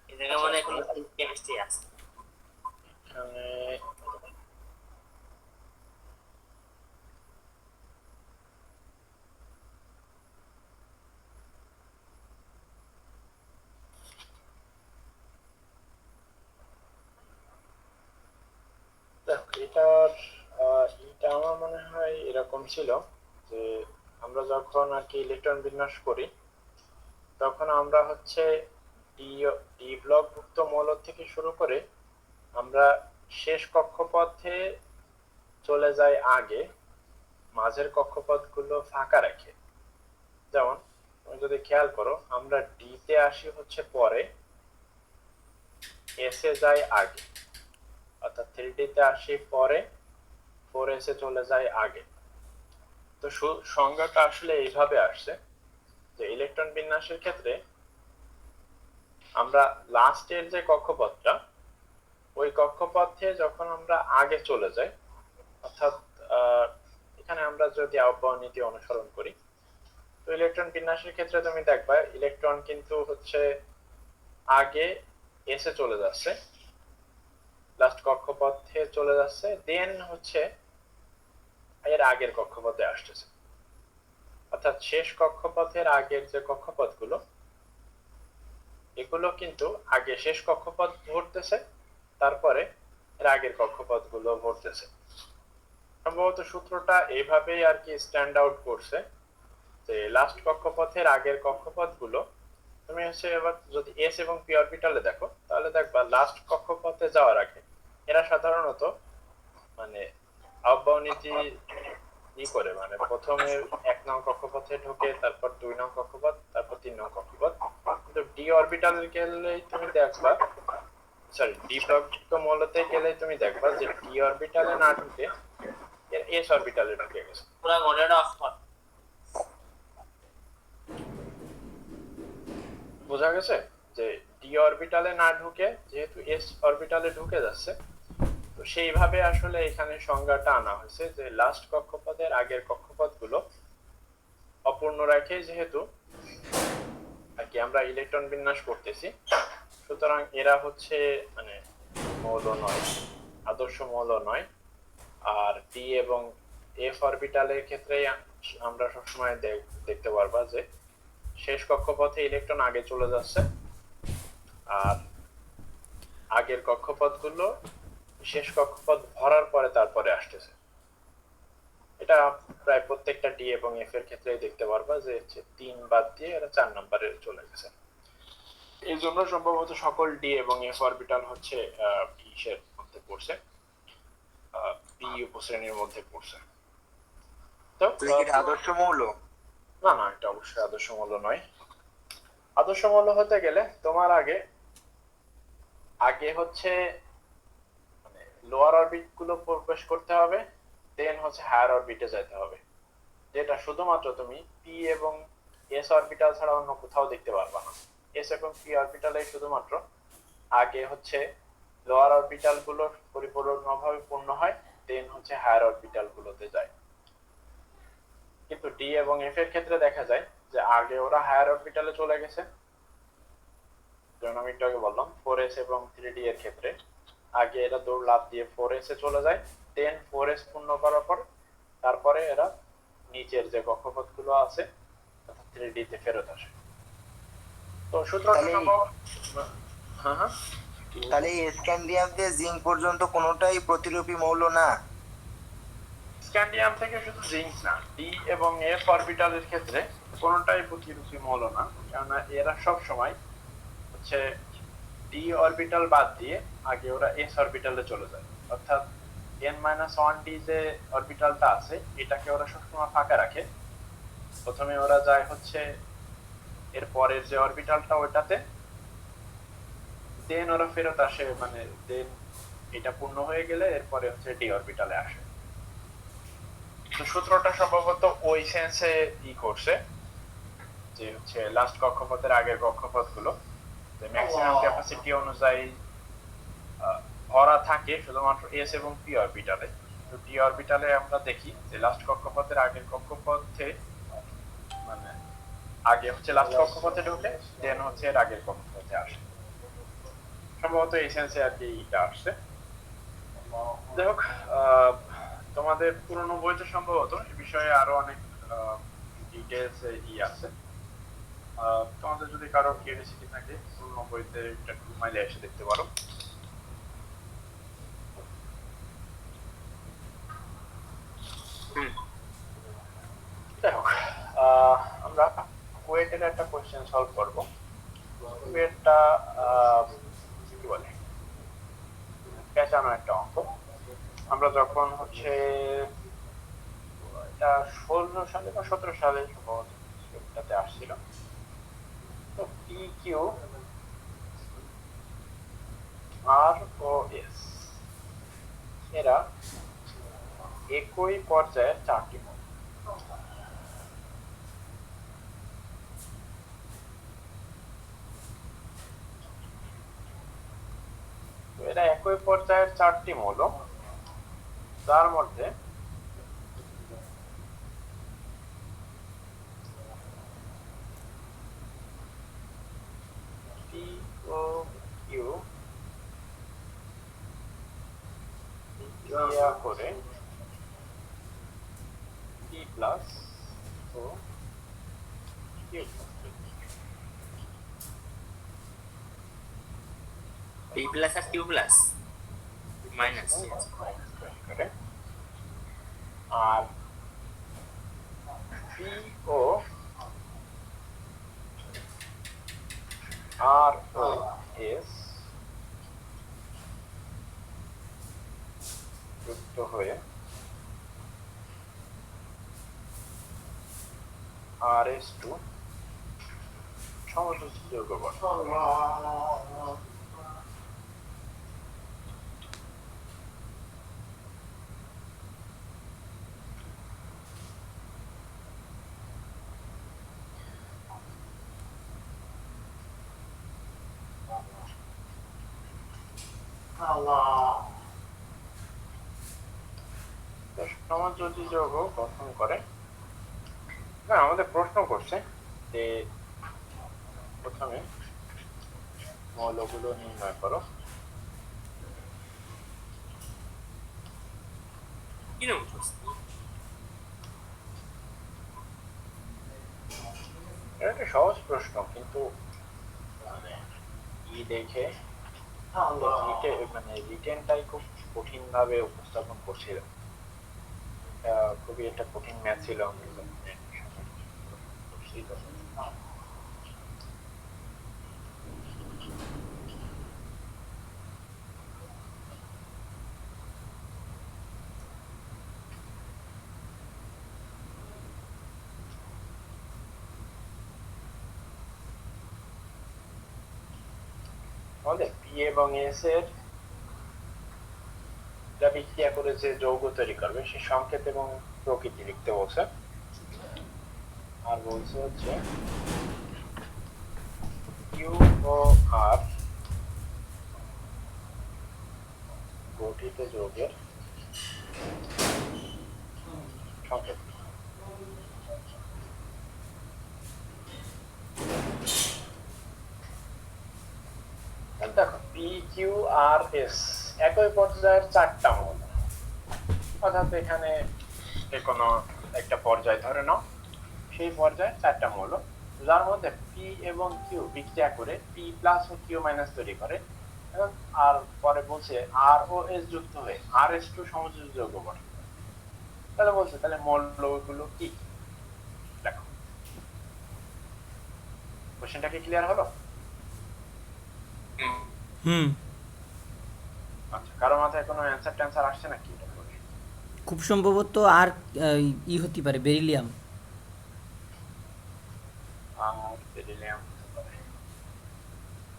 S1: এই জায়গায় মানে এখন কেমিস্ট্রি আছে।
S2: এখানে এটার এটা আমার মনে হয় এরকম ছিল যে আমরা যখন আর কি ইলেকট্রন বিন্যাস করি, তখন আমরা হচ্ছে ডি ডি ব্লকভুক্ত মৌল থেকে শুরু করে আমরা শেষ কক্ষপথে চলে যাই আগে, মাঝের কক্ষপথগুলো ফাঁকা রেখে। যেমন তুমি যদি খেয়াল করো, আমরা ডি তে আসি হচ্ছে পরে, এস এ যাই আগে, অর্থাৎ 3D তে আসি পরে, 4S এ চলে যায় আগে। তো সংজ্ঞাটা আসলে এইভাবে আসছে যে ইলেকট্রন বিন্যাসের ক্ষেত্রে আমরা লাস্টের যে কক্ষপথটা, ওই কক্ষপথে যখন আমরা আগে চলে যাই, অর্থাৎ এখানে আমরা যদি আউবাউ নীতি অনুসরণ করি, তো ইলেকট্রন বিন্যাসের ক্ষেত্রে তুমি দেখবা ইলেকট্রন কিন্তু হচ্ছে আগে এসে চলে যাচ্ছে, লাস্ট কক্ষপথে চলে যাচ্ছে, দেন হচ্ছে এর আগের কক্ষপথে আসতেছে। অর্থাৎ শেষ কক্ষপথের আগের যে কক্ষপথগুলো, এগুলো কিন্তু আগে শেষ কক্ষপথ ভরতেছে, তারপরে এর আগের কক্ষপথগুলো ভরতেছে। সম্ভবত সূত্রটা এইভাবেই আর কি স্ট্যান্ড আউট করছে যে লাস্ট কক্ষপথের আগের কক্ষপথগুলো, তুমি হচ্ছে এবার যদি এস এবং পি অরবিটালে দেখো, তাহলে দেখবা লাস্ট কক্ষপথে যাওয়ার আগে এরা সাধারণত মানে আউবাউ নীতি করে, মানে প্রথমে 1 নং কক্ষপথে ঢোকে, তারপর 2 নং কক্ষপথ, তারপর 3 নং কক্ষপথ। কিন্তু ডি অরবিটালে গেলেই তুমি দেখবা, সরি ডি ব্লকযুক্ত মৌলতে গেলেই তুমি দেখবা যে ডি অরবিটালে না ঢুকে এর এস অরবিটালে ঢুকে গেছে।
S1: পুরো মডেলটা অফ কর।
S2: বোঝা গেছে যে ডি অরবিটালে না ঢুকে যেহেতু এস অরবিটালে ঢুকে যাচ্ছে, তো সেইভাবে আসলে এখানে সংজ্ঞাটা আনা হয়েছে যে লাস্ট কক্ষপথের আগের কক্ষপথগুলো অপূর্ণ রাখে, যেহেতু আর কি আমরা ইলেকট্রন বিন্যাস করতেছি, সুতরাং এরা হচ্ছে মানে মৌল নয়, আদর্শ মৌল নয়। আর ডি এবং এফ অরবিটালের ক্ষেত্রে আমরা সবসময় দেখতে পারবা যে শেষ কক্ষপথে ইলেকট্রন আগে চলে যাচ্ছে, আর আগের কক্ষপথগুলো শেষ কক্ষপথ ভরার পরে তারপরে আসতেছে। এটা প্রায় প্রত্যেকটা ডি এবং এফ এর ক্ষেত্রেই দেখতে পারবা যে 3 বাদ দিয়ে এরা 4 নম্বরে চলে গেছে। এই জন্য সম্ভবত সকল ডি এবং এফ অরবিটাল হচ্ছে ইসের মধ্যে পড়ছে, পি উপশ্রেণীর মধ্যে পড়ছে। তো
S4: আদর্শ মৌল?
S2: না না, এটা অবশ্যই আদর্শ মৌল নয়। আদর্শ মৌল হতে গেলে তোমার আগে আগে হচ্ছে মানে লোয়ার অরবিট গুলো প্রবেশ করতে হবে, দেন হচ্ছে হায়ার অরবিটে যেতে হবে, যেটা শুধুমাত্র তুমি পি এবং এস অরবিটাল ছাড়া অন্য কোথাও দেখতে পারবা না। এস এবং পি অরবিটালে শুধুমাত্র আগে হচ্ছে লোয়ার অরবিটাল গুলো পরিপূর্ণভাবে পূর্ণ হয়, দেন হচ্ছে হায়ার অরবিটাল গুলোতে যায়। কিন্তু ডি এবং এফ এর ক্ষেত্রে দেখা যায় যে আগে ওরা হায়ার অরবিটালে চলে গেছে, যেমন আমি একটু আগে বললাম 4s এবং 3d এর ক্ষেত্রে আগে এরা দৌড় লাফ দিয়ে 4s এ চলে যায়, দেন 4s পূর্ণ করার পর তারপরে এরা নিচের যে কক্ষপথগুলো আছে অর্থাৎ 3d তে ফেরত আসে। তো সূত্রটা
S4: তাহলে-
S2: সম্ভব। হ্যাঁ হ্যাঁ,
S4: তাহলে এই স্ক্যান্ডিয়াম থেকে জিঙ্ক পর্যন্ত কোনোটাই প্রতিরূপী মৌল না?
S2: স্ক্যান্ডিয়াম থেকে শুধু জিঙ্ক না, ডি এবং এফ অরবিটালের ক্ষেত্রে কোনোটাই প্রতিরূপী মৌল না, কেননা এরা সব সময় হচ্ছে ডি অরবিটাল বাদ দিয়ে আগে ওরা এস অরবিটালে চলে যায়, অর্থাৎ n-1d যে অরবিটালটা আছে এটাকে ওরা সবসময় ফাঁকা রাখে। প্রথমে ওরা যায় হচ্ছে এর পরের যে অরবিটালটা ওইটাতে, দেন ওরা ফেরত আসে, মানে দেন এটা পূর্ণ হয়ে গেলে এরপরে হচ্ছে ডি অরবিটালে আসে। তো সূত্রটা সম্ভবত ওই সেন্সে ই করছে যে হচ্ছে লাস্ট কক্ষপথের আগের কক্ষপথগুলো যে ম্যাক্সিমাম ক্যাপাসিটি অনুযায়ী ভরা থাকে শুধুমাত্র এস এবং পি অরবিটালে। তো ডি অরবিটালে আমরা দেখি যে লাস্ট কক্ষপথের আগের কক্ষপথে মানে আগে হচ্ছে লাস্ট কক্ষপথে ঢোকে, দেন হচ্ছে এর আগের কক্ষপথে আসে। সম্ভবত এই সেন্সে আর কি এটা আসছে। যাই হোক, তোমাদের পুরনো বইতে সম্ভবত এই বিষয়ে আরো অনেক ডিটেলস ই আছে। তোমাদের যদি কারো কিউরিওসিটি থাকে পুরনো বইতে এটা ঘুমাইলে এসে দেখতে পারো। যাই হোক, আমরা কুয়েটের একটা কোয়েশ্চেন সলভ করবো। কুয়েটটা কি বলে পেঁচানো একটা অঙ্ক। আমরা যখন হচ্ছে এটা 16 সালে বা 17 সালে সম্ভবত এটাতে আসছিল। তো পি কিউ আর ও এস এরা একই পর্যায়ের চারটি মৌল। তো এরা একই পর্যায়ের চারটি মৌল, যার মধ্যে পি ও কিউ ক্রিয়া করে P plus O Q
S1: P plus আর কিউ প্লাস মাইনাস
S2: করে, আর পি ও আর ও এস যুক্ত হয়ে আর এস টু সমযোজী যৌগ গঠন। সমযোজী যৌগ গঠন করে। না, আমাদের প্রশ্ন করছে যে প্রথমে মৌলগুলো নির্ণয় করো।
S1: কিরকম
S2: এটা একটা সহজ প্রশ্ন, কিন্তু মানে ই দেখে মানে রিটেনটাই খুব কঠিন ভাবে উপস্থাপন করছিল। খুবই একটা কঠিন ম্যাথ ছিল। আমাদের পি এবং এস এর যা বিক্রিয়া করে যে যৌগ তৈরি করবে সেই সংকেত এবং প্রকৃতি লিখতে বলছে। আর বলছে হচ্ছে কিউ ও আর গঠিত যৌগের সংকেত। দেখো পি কিউ আর এস একই পর্যায়ের চারটা মৌল, অর্থাৎ এখানে যে কোনো একটা পর্যায় ধরে নাও, সেই পর্যায়ে চারটা মৌল, যার মধ্যে পি এবং কিউ বিক্রিয়া করে P plus O Q minus তৈরি করে, এবং আর পরে বলছে আর ও এস যুক্ত হয়ে আর এস টু সমযোজী যৌগ গঠন করে। তাহলে বলছে তাহলে মৌলগুলো কি, দেখো কোশ্চেনটা কি ক্লিয়ার হলো?
S3: হুম।
S2: আচ্ছা, কারো মাথায় কোনো অ্যান্সার ট্যান্সার আসছে নাকি এটা করে?
S3: খুব সম্ভবত আর ই হতে পারে, বেরিলিয়াম।
S2: আর বেরিলিয়াম হতে পারে।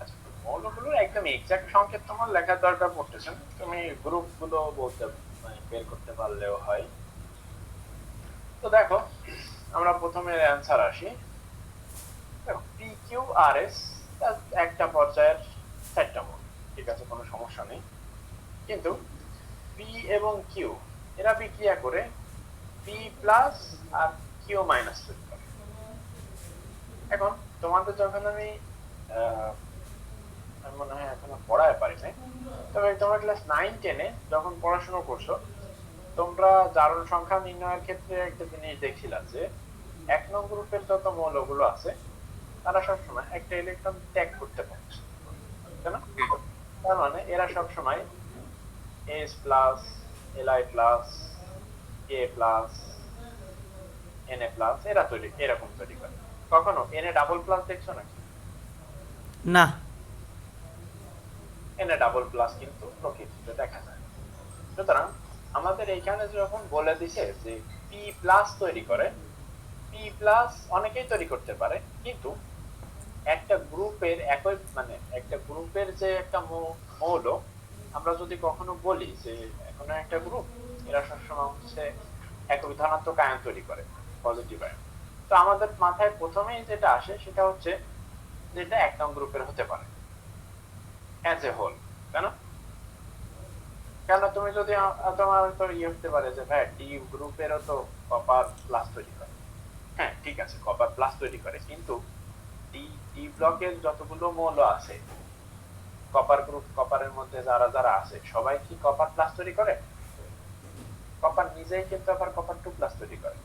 S2: আচ্ছা, মৌলগুলোর একদম এক্সাক্ট সংকেত তোমার লেখার দরকার পড়তেছে না, তুমি গ্রুপগুলো বলতে বের করতে পারলেও হয়। তো দেখো আমরা প্রথমে অ্যান্সার আসি। দেখো পি কিউ আর এস একটা পর্যায়ের চারটা মৌল, ঠিক আছে, কোনো সমস্যা নেই। কিন্তু পি এবং কিউ এরা বিক্রিয়া করে পি প্লাস আর কিউ মাইনাস তৈরি করে। এখন তোমাদের যখন আমি মনে হয় এখনো পড়ায় পারি নাই, তবে তোমরা ক্লাস 9-10-এ যখন পড়াশোনা করছো, তোমরা জারণ সংখ্যা নির্ণয়ের ক্ষেত্রে একটা জিনিস দেখছিলাম যে 1 নং গ্রুপের যত মৌলগুলো আছে তারা সবসময় একটা ইলেকট্রন ত্যাগ করতে পারছে, তাই না? তার মানে এরা সবসময় এস প্লাস, এলআই প্লাস, এ প্লাস, এনএ প্লাস এরকম তৈরি করে। কখনো এনএ ডাবল প্লাস দেখছো নাকি?
S3: না।
S2: এনএ ডাবল প্লাস কিন্তু প্রকৃতিতে দেখা যায়। সুতরাং আমাদের এইখানে যখন বলে দিছে যে পি প্লাস তৈরি করে, পি প্লাস অনেকেই তৈরি করতে পারে, কিন্তু একটা গ্রুপের একই মানে একটা গ্রুপের যে একটা মৌল, আমরা যদি কখনো বলি যে কোনো একটা গ্রুপ এরা সবসময় হচ্ছে একক ধনাত্মক আয়ন তৈরি করে, পজিটিভ আয়ন, তো আমাদের মাথায় প্রথমেই যেটা আসে সেটা হচ্ছে যেটা 1 নং গ্রুপের হতে পারে অ্যাজ এ হোল, তাই না? কেন তুমি যদি তোমার তো ইয়ে হতে পারে যে ভাই ডি গ্রুপেরও তো কপার প্লাস তৈরি করে, হ্যাঁ ঠিক আছে কপার প্লাস তৈরি করে, কিন্তু ডি ডি ব্লকের যতগুলো মৌল আছে কপার গ্রুপ, কপারের মধ্যে যারা যারা আছে সবাই কি কপার প্লাস তৈরি করে? কপার নিজেই কিন্তু আবার কপার 2 প্লাস তৈরি করে।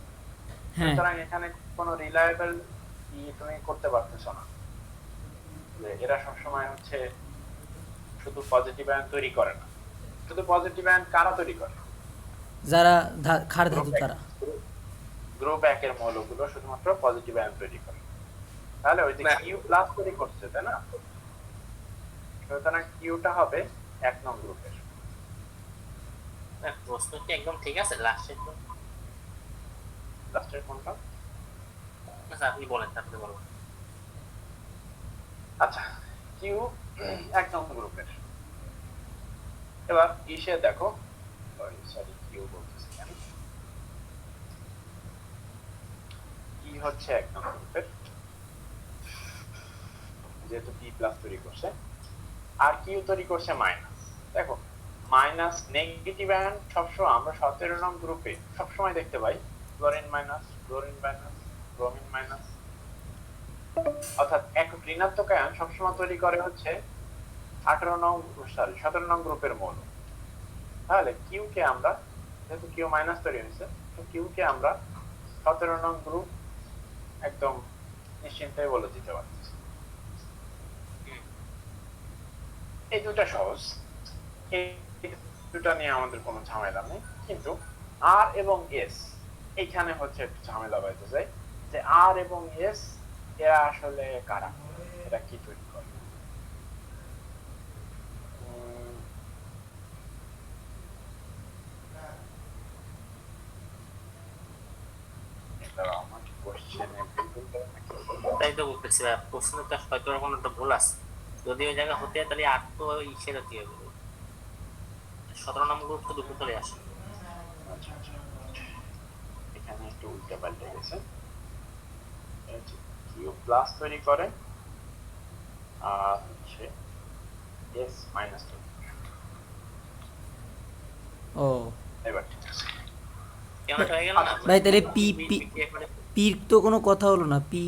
S3: হ্যাঁ।
S2: সুতরাং এখানে কোনো রিলায়েবল তুমি করতে পারতেছ না যে এরা সবসময় হচ্ছে শুধু পজিটিভ আয়ন তৈরি করে না। শুধু পজিটিভ আয়ন কারা তৈরি করে?
S3: যারা ক্ষার ধাতু তারা।
S2: গ্রুপ 1 এর মৌলগুলো শুধুমাত্র পজিটিভ আয়ন তৈরি করে। তাহলে ওই যে কিউ প্লাস তৈরি করছে, তাই না? সুতরাং কিউটা হবে 1 নং গ্রুপের।
S1: প্রশ্ন কি একদম ঠিক আছে? লাস্টের
S2: কোনটা?
S1: আচ্ছা আপনি বলেন, তারপরে বলবো।
S2: আচ্ছা, কিউ 1 নং গ্রুপের। এবার ইসে দেখো, সরি কিউ বলতেছি কেন, কি হচ্ছে 1 নং গ্রুপের, যেহেতু পি প্লাস তৈরি করছে আর কিউ তৈরি করছে মাইনাস। দেখো মাইনাস নেগেটিভ আয়ন সবসময় আমরা 17 নং গ্রুপে সবসময় দেখতে পাই chlorine minus, chlorine minus, bromine minus, অর্থাৎ এক ঋণাত্মক আয়ন সবসময় তৈরি করে হচ্ছে 17 নং গ্রুপের মৌল। তাহলে কিউ কে আমরা, যেহেতু কিউ মাইনাস তৈরি হয়েছে, তো কিউ কে আমরা 17 নং গ্রুপ একদম নিশ্চিন্তায় বলে দিতে পারছি। এই দুটা সহজ, এই দুটা নিয়ে আমাদের কোনো ঝামেলা নেই। কিন্তু আর এবং এস এইখানে হচ্ছে একটু ঝামেলা বাড়তে যায় যে আর এবং এস এরা আসলে কারা, এরা কি তৈরি করে। আমার কোশ্চেনে
S1: তাই তো বলতেছি প্রশ্ন তো হয়তো কোনো একটা ভুল আছে। যদি ওই জায়গা হতে হয় তাহলে 8 তো ইসের হতে হবে, 17 নম্বর গ্রুপ তো দুটো চলে আসে।
S2: আচ্ছা আচ্ছা, এখানে একটু উল্টে পাল্টে গেছে। কিউ প্লাস তৈরি করে আর হচ্ছে এস মাইনাস তৈরি করে।
S3: ও
S2: এবার ঠিক আছে।
S1: কেমন হয়ে গেল না?
S3: ভাই তাহলে পি
S1: পি
S3: পি
S1: পি একবারে
S3: পির তো কোনো কথা হলো না, পি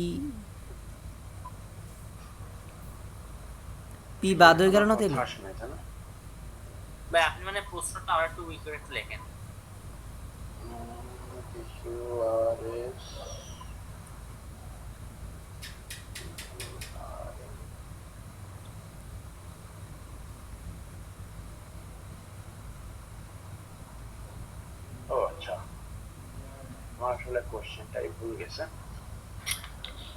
S3: পি বাদ হয়ে গেল না তাহলে?
S2: কথা আসে না, তাই না?
S1: ভাই আপনি মানে প্রশ্নটা আর একটু উইক করে একটু লেখেন।
S2: কিউ আর এস ও আচ্ছা, আমার আসলে কোশ্চেনটাই ভুল গেছে।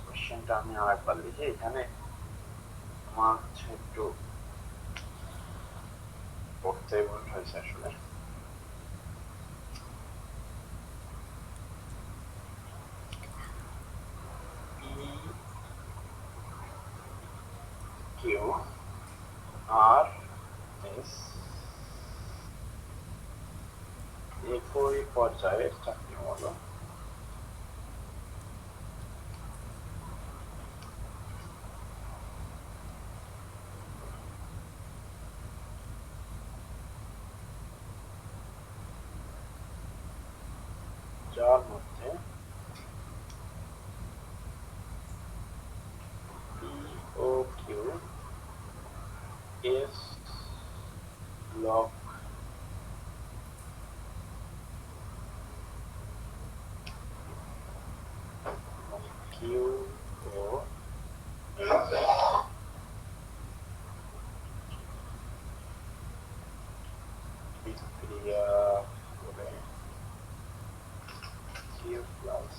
S2: কোশ্চেনটা আমি আরেকবার লিখি। এখানে আমার হচ্ছে একটু পড়তে ভুল হয়েছে আসলে। কিউ আর এস একই পর্যায়ের চারটি মৌল। যার মধ্যে P O Q S block Q ও এস বিক্রিয়া করে কিউ প্লাস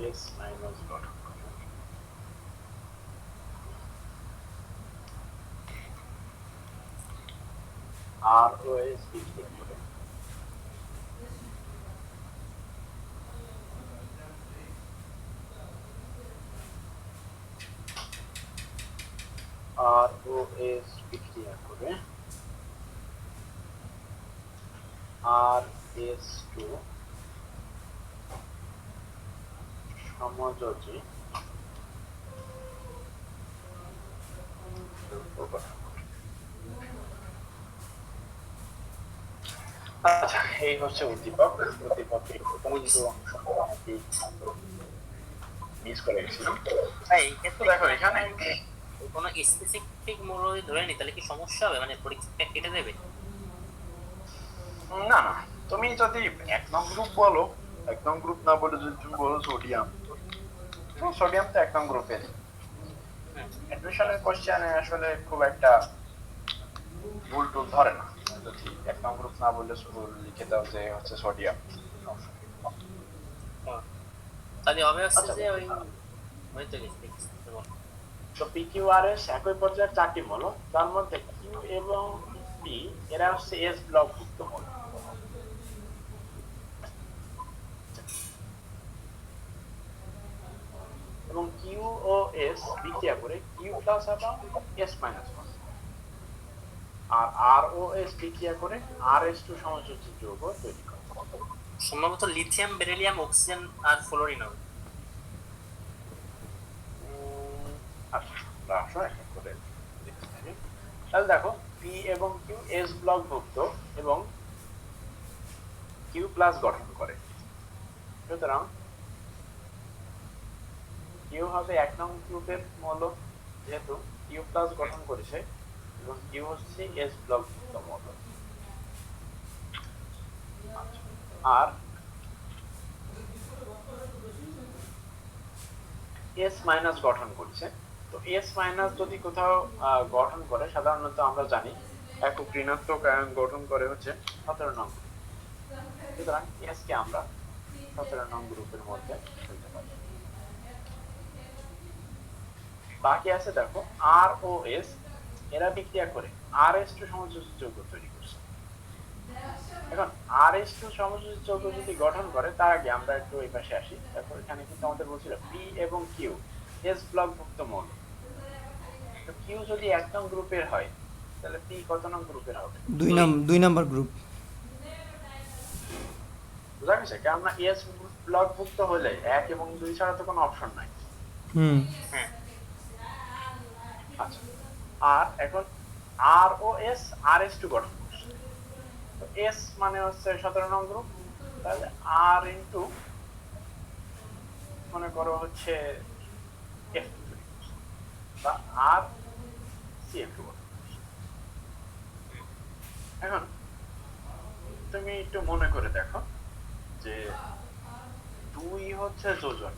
S2: এস মাইনাস গঠন করে। আর ও এস বিক্রিয়া করে আর ও এস বিক্রিয়া করে আর এস টু সমযোজী যৌগ গঠন করে। আচ্ছা, এই হচ্ছে উদ্দীপক। উদ্দীপকের কিছু অংশ অনেকেই মিস করে গেছিলাম।
S1: ভাই এই
S2: তো
S1: ক্ষেত্রে
S2: দেখো এখানে
S1: কোনো স্পেসিফিক মূল্য যদি ধরে নি তাহলে কি সমস্যা হবে, মানে পরীক্ষা কেটে দেবে?
S2: না না, তুমি যদি এক নং গ্রুপ বলো, এক নং গ্রুপ না বলে যদি তুমি বলো সোডিয়াম, তো সোডিয়াম তো এক নং গ্রুপের। অ্যাডমিশনের কোশ্চেনে আসলে খুব একটা ভুল টুল ধরে না, যদি এক নং গ্রুপ না বললে শুধু লিখে দাও যে হচ্ছে সোডিয়াম।
S1: তাহলে হবে হচ্ছে
S2: আচ্ছা,
S1: যে ওই ওই তো গেছে দেখছি তো বল।
S2: তো পি কিউ আর এস একই পর্যায়ের চারটি মৌল, তার মধ্যে কিউ এবং পি এরা হচ্ছে এস ব্লক যুক্ত মৌল। এবং কিউ ও এস বিক্রিয়া করে কিউ প্লাস এবং এস মাইনাস ওয়ান, আর আর ও এস বিক্রিয়া করে আর এস টু সমযোজী যৌগ তৈরি করে।
S1: সম্ভবত লিথিয়াম, বেরিলিয়াম, অক্সিজেন আর ফ্লোরিন হবে।
S2: আচ্ছা, আমরা আসো এক এক করে দেখতে থাকি। তাহলে দেখো পি এবং কিউ এস ব্লক যুক্ত এবং কিউ প্লাস গঠন করে, সুতরাং কিউ হবে এক নং গ্রুপের মৌল যেহেতু কিউ প্লাস গঠন করেছে, এবং কিউ হচ্ছে এস ব্লক যুক্ত মৌল। আর এস মাইনাস গঠন করছে। তো এস মাইনাস যদি কোথাও গঠন করে, সাধারণত আমরা জানি একক ঋণাত্মক আয়ন গঠন করে হচ্ছে 17 নং গ্রুপ। সুতরাং এস কে আমরা 17 নং গ্রুপের মধ্যে ফেলতে পারি। বাকি আছে দেখো আর ও এস, এরা বিক্রিয়া করে আর এস টু সমযোজী যৌগ তৈরি করছে। এখন RH2 সমযোজী যৌগ যদি গঠন করে তার আগে আমরা একটু এই পাশে আসি। তারপর এখানে কিন্তু আমাদের বলছিল P এবং Q S ব্লকভুক্ত মৌল। তো Q যদি 1 নং গ্রুপের হয় তাহলে P কত নং গ্রুপের হবে?
S3: 2 নম্বর গ্রুপ।
S2: বুঝা গেছে? কেননা S ব্লকভুক্ত হলে 1 এবং 2 ছাড়া তো কোনো অপশন নাই।
S3: হুম।
S1: হ্যাঁ
S2: আচ্ছা, আর এখন R ও S RH2 গঠন করছে। তো S মানে হচ্ছে 17 নং গ্রুপ, তাহলে R ইনটু মনে করো হচ্ছে F2 তৈরি করছে, বা R CF2 গঠন করছে। এখন তুমি একটু মনে করে দেখো যে 2 হচ্ছে যোজন,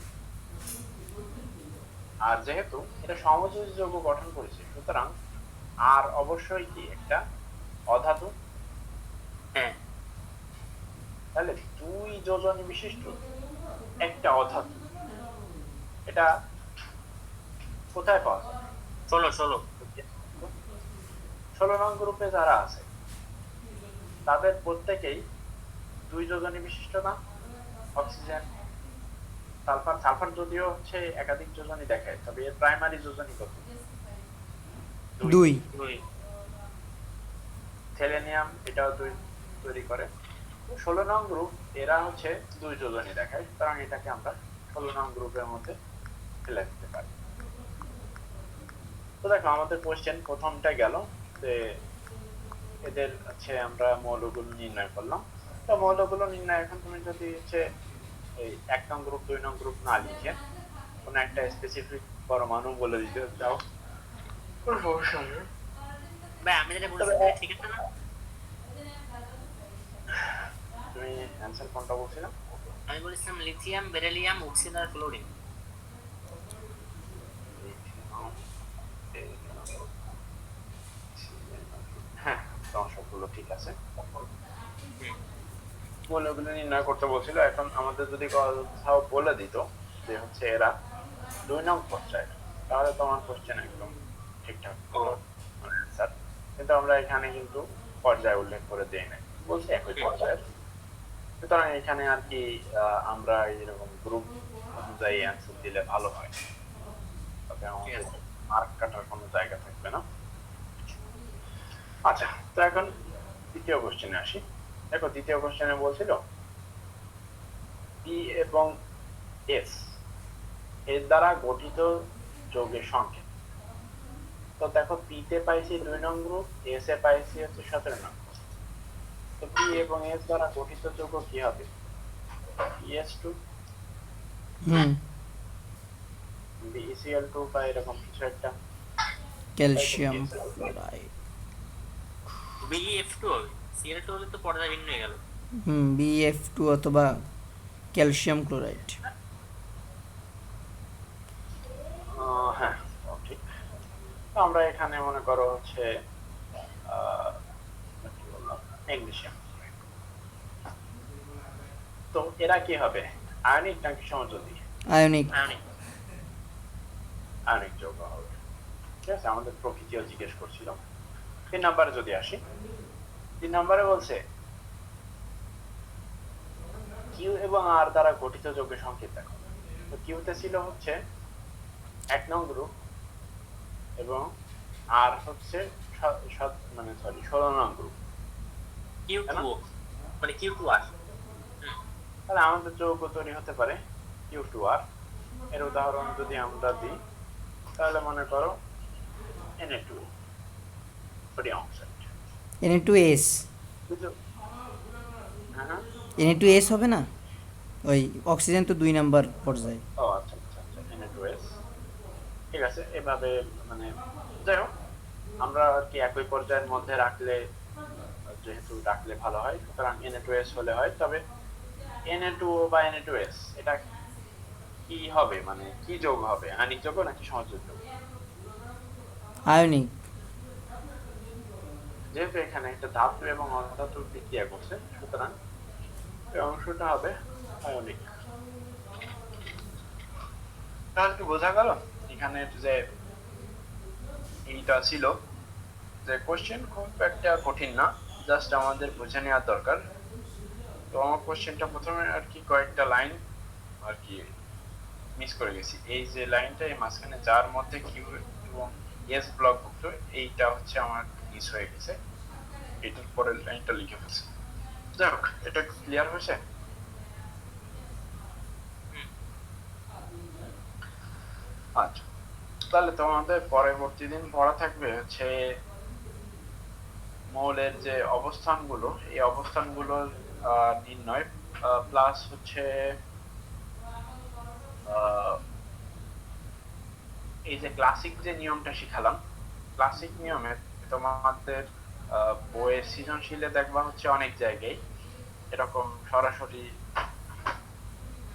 S2: আর যেহেতু এটা সমযোজী যৌগ গঠন করেছে সুতরাং আর অবশ্যই কি একটা অধাতু।
S1: হ্যাঁ
S2: তাহলে 2 যোজন বিশিষ্ট একটা অধাতু, এটা কোথায় পাওয়া যায়?
S1: 16
S2: 16 নং গ্রুপে যারা আছে তাদের প্রত্যেকেই 2 যোজনী বিশিষ্ট না? Oxygen, sulphur. সালফার যদিও হচ্ছে একাধিক যোজনী দেখায়, তবে এর প্রাইমারি যোজনী কত?
S3: 2।
S1: 2
S2: সেলেনিয়াম এটাও 2 তৈরি করে। 16 নং গ্রুপ এরা হচ্ছে 2 যোজনী দেখায়, সুতরাং এটাকে আমরা 16 নং গ্রুপের মধ্যে ফেলে দিতে পারি। তো দেখো আমাদের কোশ্চেন প্রথমটা গেল যে এদের হচ্ছে আমরা মৌলগুলো নির্ণয় করলাম। তো মৌলগুলো নির্ণয় এখন তুমি যদি হচ্ছে এই 1 নং গ্রুপ 2 নং গ্রুপ না লিখে কোনো একটা স্পেসিফিক পরমাণু বলে দিতে চাও, কোনো সমস্যা নেই।
S1: ভাই আমি যেটা বলছিলাম ঠিক আছে না?
S2: তুমি অ্যান্সার কোনটা বলছিলাম?
S1: আমি বলেছিলাম লিথিয়াম, বেরিলিয়াম, অক্সিজেন আর ক্লোরিন।
S2: হ্যাঁ, তোমার সবগুলো ঠিক আছে। মৌলগুলো নির্ণয় করতে বলছিল। এখন আমাদের যদি কোথাও বলে দিত যে হচ্ছে এরা 2 নং পর্যায়ে, তাহলে তোমার কোশ্চেন একদম ঠিকঠাক হলো অ্যান্সার। কিন্তু আমরা এখানে কিন্তু পর্যায় উল্লেখ করে দেই নাই, বলছি একই পর্যায়ের। সুতরাং এখানে আর কি আমরা এরকম গ্রুপ অনুযায়ী অ্যান্সার দিলে ভালো হয়, তবে আমাদের মার্ক কাটার কোনো জায়গা থাকবে না। আচ্ছা, তো এখন দ্বিতীয় কোশ্চেনে আসি। দেখো দ্বিতীয় কোশ্চেনে বলছিল পি এবং এস এর দ্বারা গঠিত যৌগের সংখ্যা। তো দেখো পি তে পাইছি 2 নং গ্রুপ, এস এ পাইছি হচ্ছে 17 নং। তো পি এবং এস দ্বারা গঠিত যৌগ কি হবে? ES2,
S3: হুম।
S2: BeCl2 বা এরকম কিছু একটা।
S3: Calcium chloride.
S1: BeF2 হবে, Cl2 হলে তো পর্যায় ভিন্ন হয়ে গেল।
S3: হুম, BF2 অথবা ক্যালসিয়াম ক্লোরাইড।
S2: হ্যাঁ, ঠিক। তো আমরা এখানে মনে করো হচ্ছে কি বললাম, ম্যাগনেসিয়াম। তো এরা কি হবে, আয়নিক নাকি সমযোজী?
S3: আয়নিক।
S1: আয়নিক।
S2: আয়নিক যৌগ হবে। ঠিক আছে, আমাদের প্রকৃতিও জিজ্ঞেস করছিল। 3 নম্বরে যদি আসি, 3 নম্বরে বলছে কিউ এবং আর দ্বারা গঠিত যৌগের সংকেত দেখো। তো কিউতে ছিল হচ্ছে 1 নং গ্রুপ এবং আর হচ্ছে 16 নং গ্রুপ।
S1: Q2 মানে Q2R।
S2: তাহলে আমাদের যৌগ তৈরি হতে পারে Q2R। এর উদাহরণ যদি আমরা দিই তাহলে মনে করো Na2 সোডিয়াম অক্সাইড।
S3: Na2S।
S2: বুঝছো? হ্যাঁ,
S3: Na2S হবে না? ওই অক্সিজেন তো 2 নাম্বার পর্যায়ে।
S2: ও আচ্ছা আচ্ছা আচ্ছা, Na2S। ঠিক আছে, এভাবে মানে যাই হোক আমরা আর কি একই পর্যায়ের মধ্যে রাখলে, যেহেতু রাখলে ভালো হয়, সুতরাং Na2S হলে হয়। তবে Na2 বা Na2S এটা কি হবে, মানে কি যৌগ হবে, আয়নিক যৌগ নাকি সমযোজী যৌগ?
S3: আয়নিক।
S2: যেহেতু এখানে একটা ধাতু এবং অধাতু বিক্রিয়া করছে সুতরাং এই অংশটা হবে আয়নিক। তাহলে কি বোঝা গেল এখানে যে এইটা ছিল যে কোশ্চেন খুব একটা কঠিন না, জাস্ট আমাদের বুঝে নেওয়া দরকার তো আমার কোশ্চেনটা প্রথমে আর কি কয়েকটা লাইন আর কি মিস করে গেছি। এই যে লাইনটা এই মাঝখানে যার মধ্যে কিউ এবং এস ব্লকভুক্ত, এইটা হচ্ছে আমার মিস হয়ে গেছে, এটার পরের লাইনটা লিখে ফেলছি। যাই হোক, এটা ক্লিয়ার হয়েছে? আচ্ছা, তাহলে তোমাদের পরবর্তী দিন পড়া থাকবে হচ্ছে মৌলের যে অবস্থানগুলো, এই অবস্থানগুলোর নির্ণয়, প্লাস হচ্ছে এই যে ক্লাসিক যে নিয়মটা শিখালাম, ক্লাসিক নিয়মে তোমাদের বইয়ের সৃজনশীলে দেখবা হচ্ছে অনেক জায়গায় এরকম সরাসরি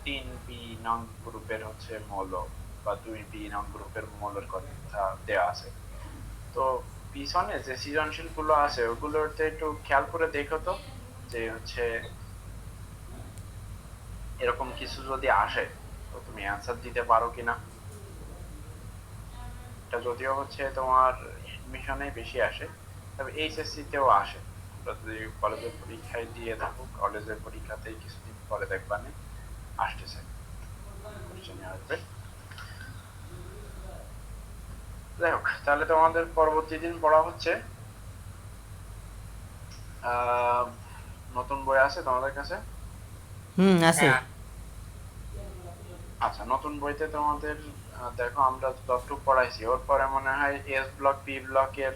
S2: 3B নং গ্রুপের হচ্ছে মৌল বা 2B নং গ্রুপের মৌলের কথা দেয়া আছে। তো পিছনে যে সৃজনশীল গুলো আছে ওগুলোতে একটু খেয়াল করে দেখো তো, যে হচ্ছে এরকম কিছু যদি আসে তো তুমি অ্যান্সার দিতে পারো কিনা। এটা যদিও হচ্ছে তোমার এডমিশনে বেশি আসে, তবে এইচএসসি তেও আসে। তোমরা যদি কলেজের পরীক্ষায় দিয়ে থাকো, কলেজের পরীক্ষাতেই কিছুদিন পরে দেখবা না আসতেছে, কোশ্চেনে আসবে। যাই হোক, তাহলে তোমাদের পরবর্তী দিন পড়া হচ্ছে নতুন বই আছে তোমাদের কাছে?
S3: আছে।
S1: হ্যাঁ,
S2: আচ্ছা, নতুন বইতে তোমাদের দেখো আমরা যতটুকু পড়াইছি ওর পরে মনে হয় এস ব্লক বি ব্লকের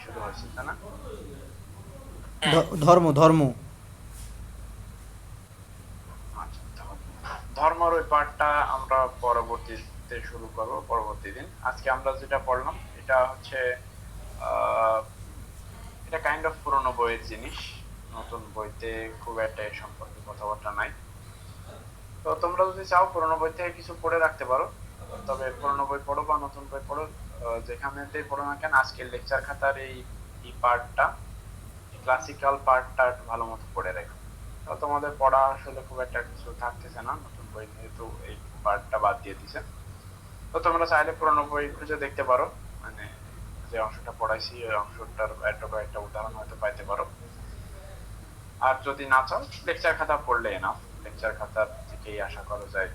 S2: শুরু হয়েছে, তাই না?
S1: হ্যাঁ।
S3: ধর্ম ধর্ম
S2: আচ্ছা, ধর্মের ওই পার্টটা আমরা পরবর্তীতে শুরু করব পরবর্তী দিন। আজকে আমরা যেটা পড়লাম এটা হচ্ছে এটা কাইন্ড অফ পুরনো বইয়ের জিনিস, নতুন বইতে খুব একটা এর সম্পর্কে কথাবার্তা নাই। তো তোমরা যদি চাও পুরনো বই থেকে কিছু পড়ে রাখতে পারো, তবে পুরনো বই পড়ো বা নতুন বই পড়ো, যেখানেতেই পড়ো না কেন আজকের লেকচার খাতার এই পার্টটা, ক্লাসিক্যাল পার্টটা ভালো মতো পড়ে রেখো। তো তোমাদের পড়া আসলে খুব একটা কিছু থাকতেছে না, নতুন বই যেহেতু এই পার্টটা বাদ দিয়ে দিছে। তো তোমরা চাইলে পুরনো বই খুঁজে দেখতে পারো, মানে যে অংশটা পড়াইছি ওই অংশটার একটা উদাহরণ হয়তো পাইতে পারো। আর যদি না চাও লেকচার খাতা পড়লে না, লেকচার খাতার থেকেই আশা করা যায়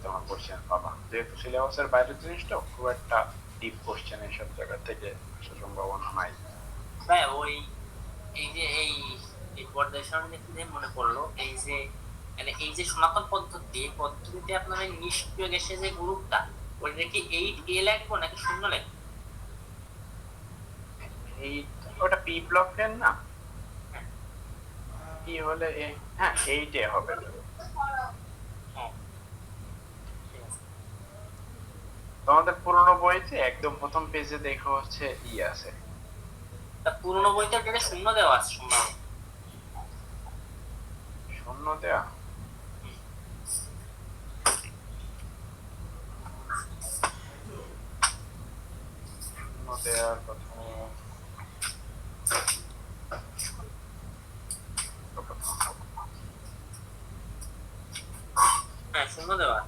S2: তোমার কোশ্চেন পাবা, যেহেতু সিলেবাসের বাইরের জিনিসটা খুব একটা ডিপ কোশ্চেন এইসব জায়গা থেকে আসার সম্ভাবনা নাই।
S1: ভাই ওই এই যে এই পর্যায় সারণী দেখে মনে পড়লো, এই যে মানে এই যে সনাতন পদ্ধতিতে আপনার এই নিষ্ক্রিয় গ্যাসের যে গ্রুপটা, ওইটা কি 8A লাগবে নাকি 0 লাগবে?
S2: এই ওটা পি ব্লকের না,
S1: হ্যাঁ।
S2: পি হলে হ্যাঁ 8A হবে।
S1: হ্যাঁ, ঠিক আছে।
S2: তোমাদের পুরনো বইতে একদম প্রথম পেজে দেখো হচ্ছে আছে,
S1: তা পুরোনো বইতে ওটা 0 দেওয়া আছে সম্ভবত।
S2: 0 দেয়া। দেওয়ার কথা
S1: হ্যাঁ, 0 দেওয়া,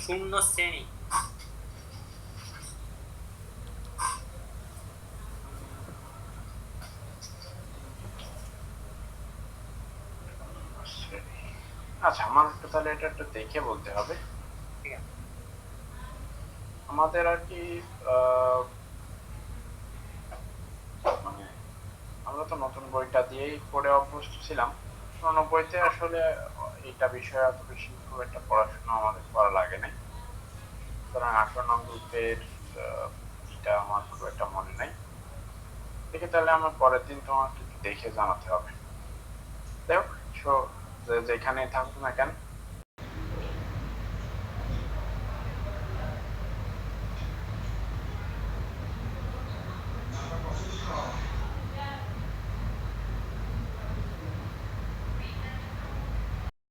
S1: 0 শ্রেণী।
S2: আচ্ছা, আমার একটু তাহলে এটা একটু দেখে বলতে হবে।
S1: ঠিক আছে।
S2: আমাদের আর কি মানে আমরা তো নতুন বইটা দিয়েই পড়ে অভ্যস্ত ছিলাম, পুরনো বইতে আসলে এটা বিষয়ে এত বেশি খুব একটা পড়াশোনা আমাদের করা লাগে না, সুতরাং 18 গ্রুপের এটা আমার খুব একটা মনে নাই। দেখে তাহলে আমার পরের দিন তোমাকে দেখে জানাতে হবে। যাই হোক, যেখানে থাকুক না কেন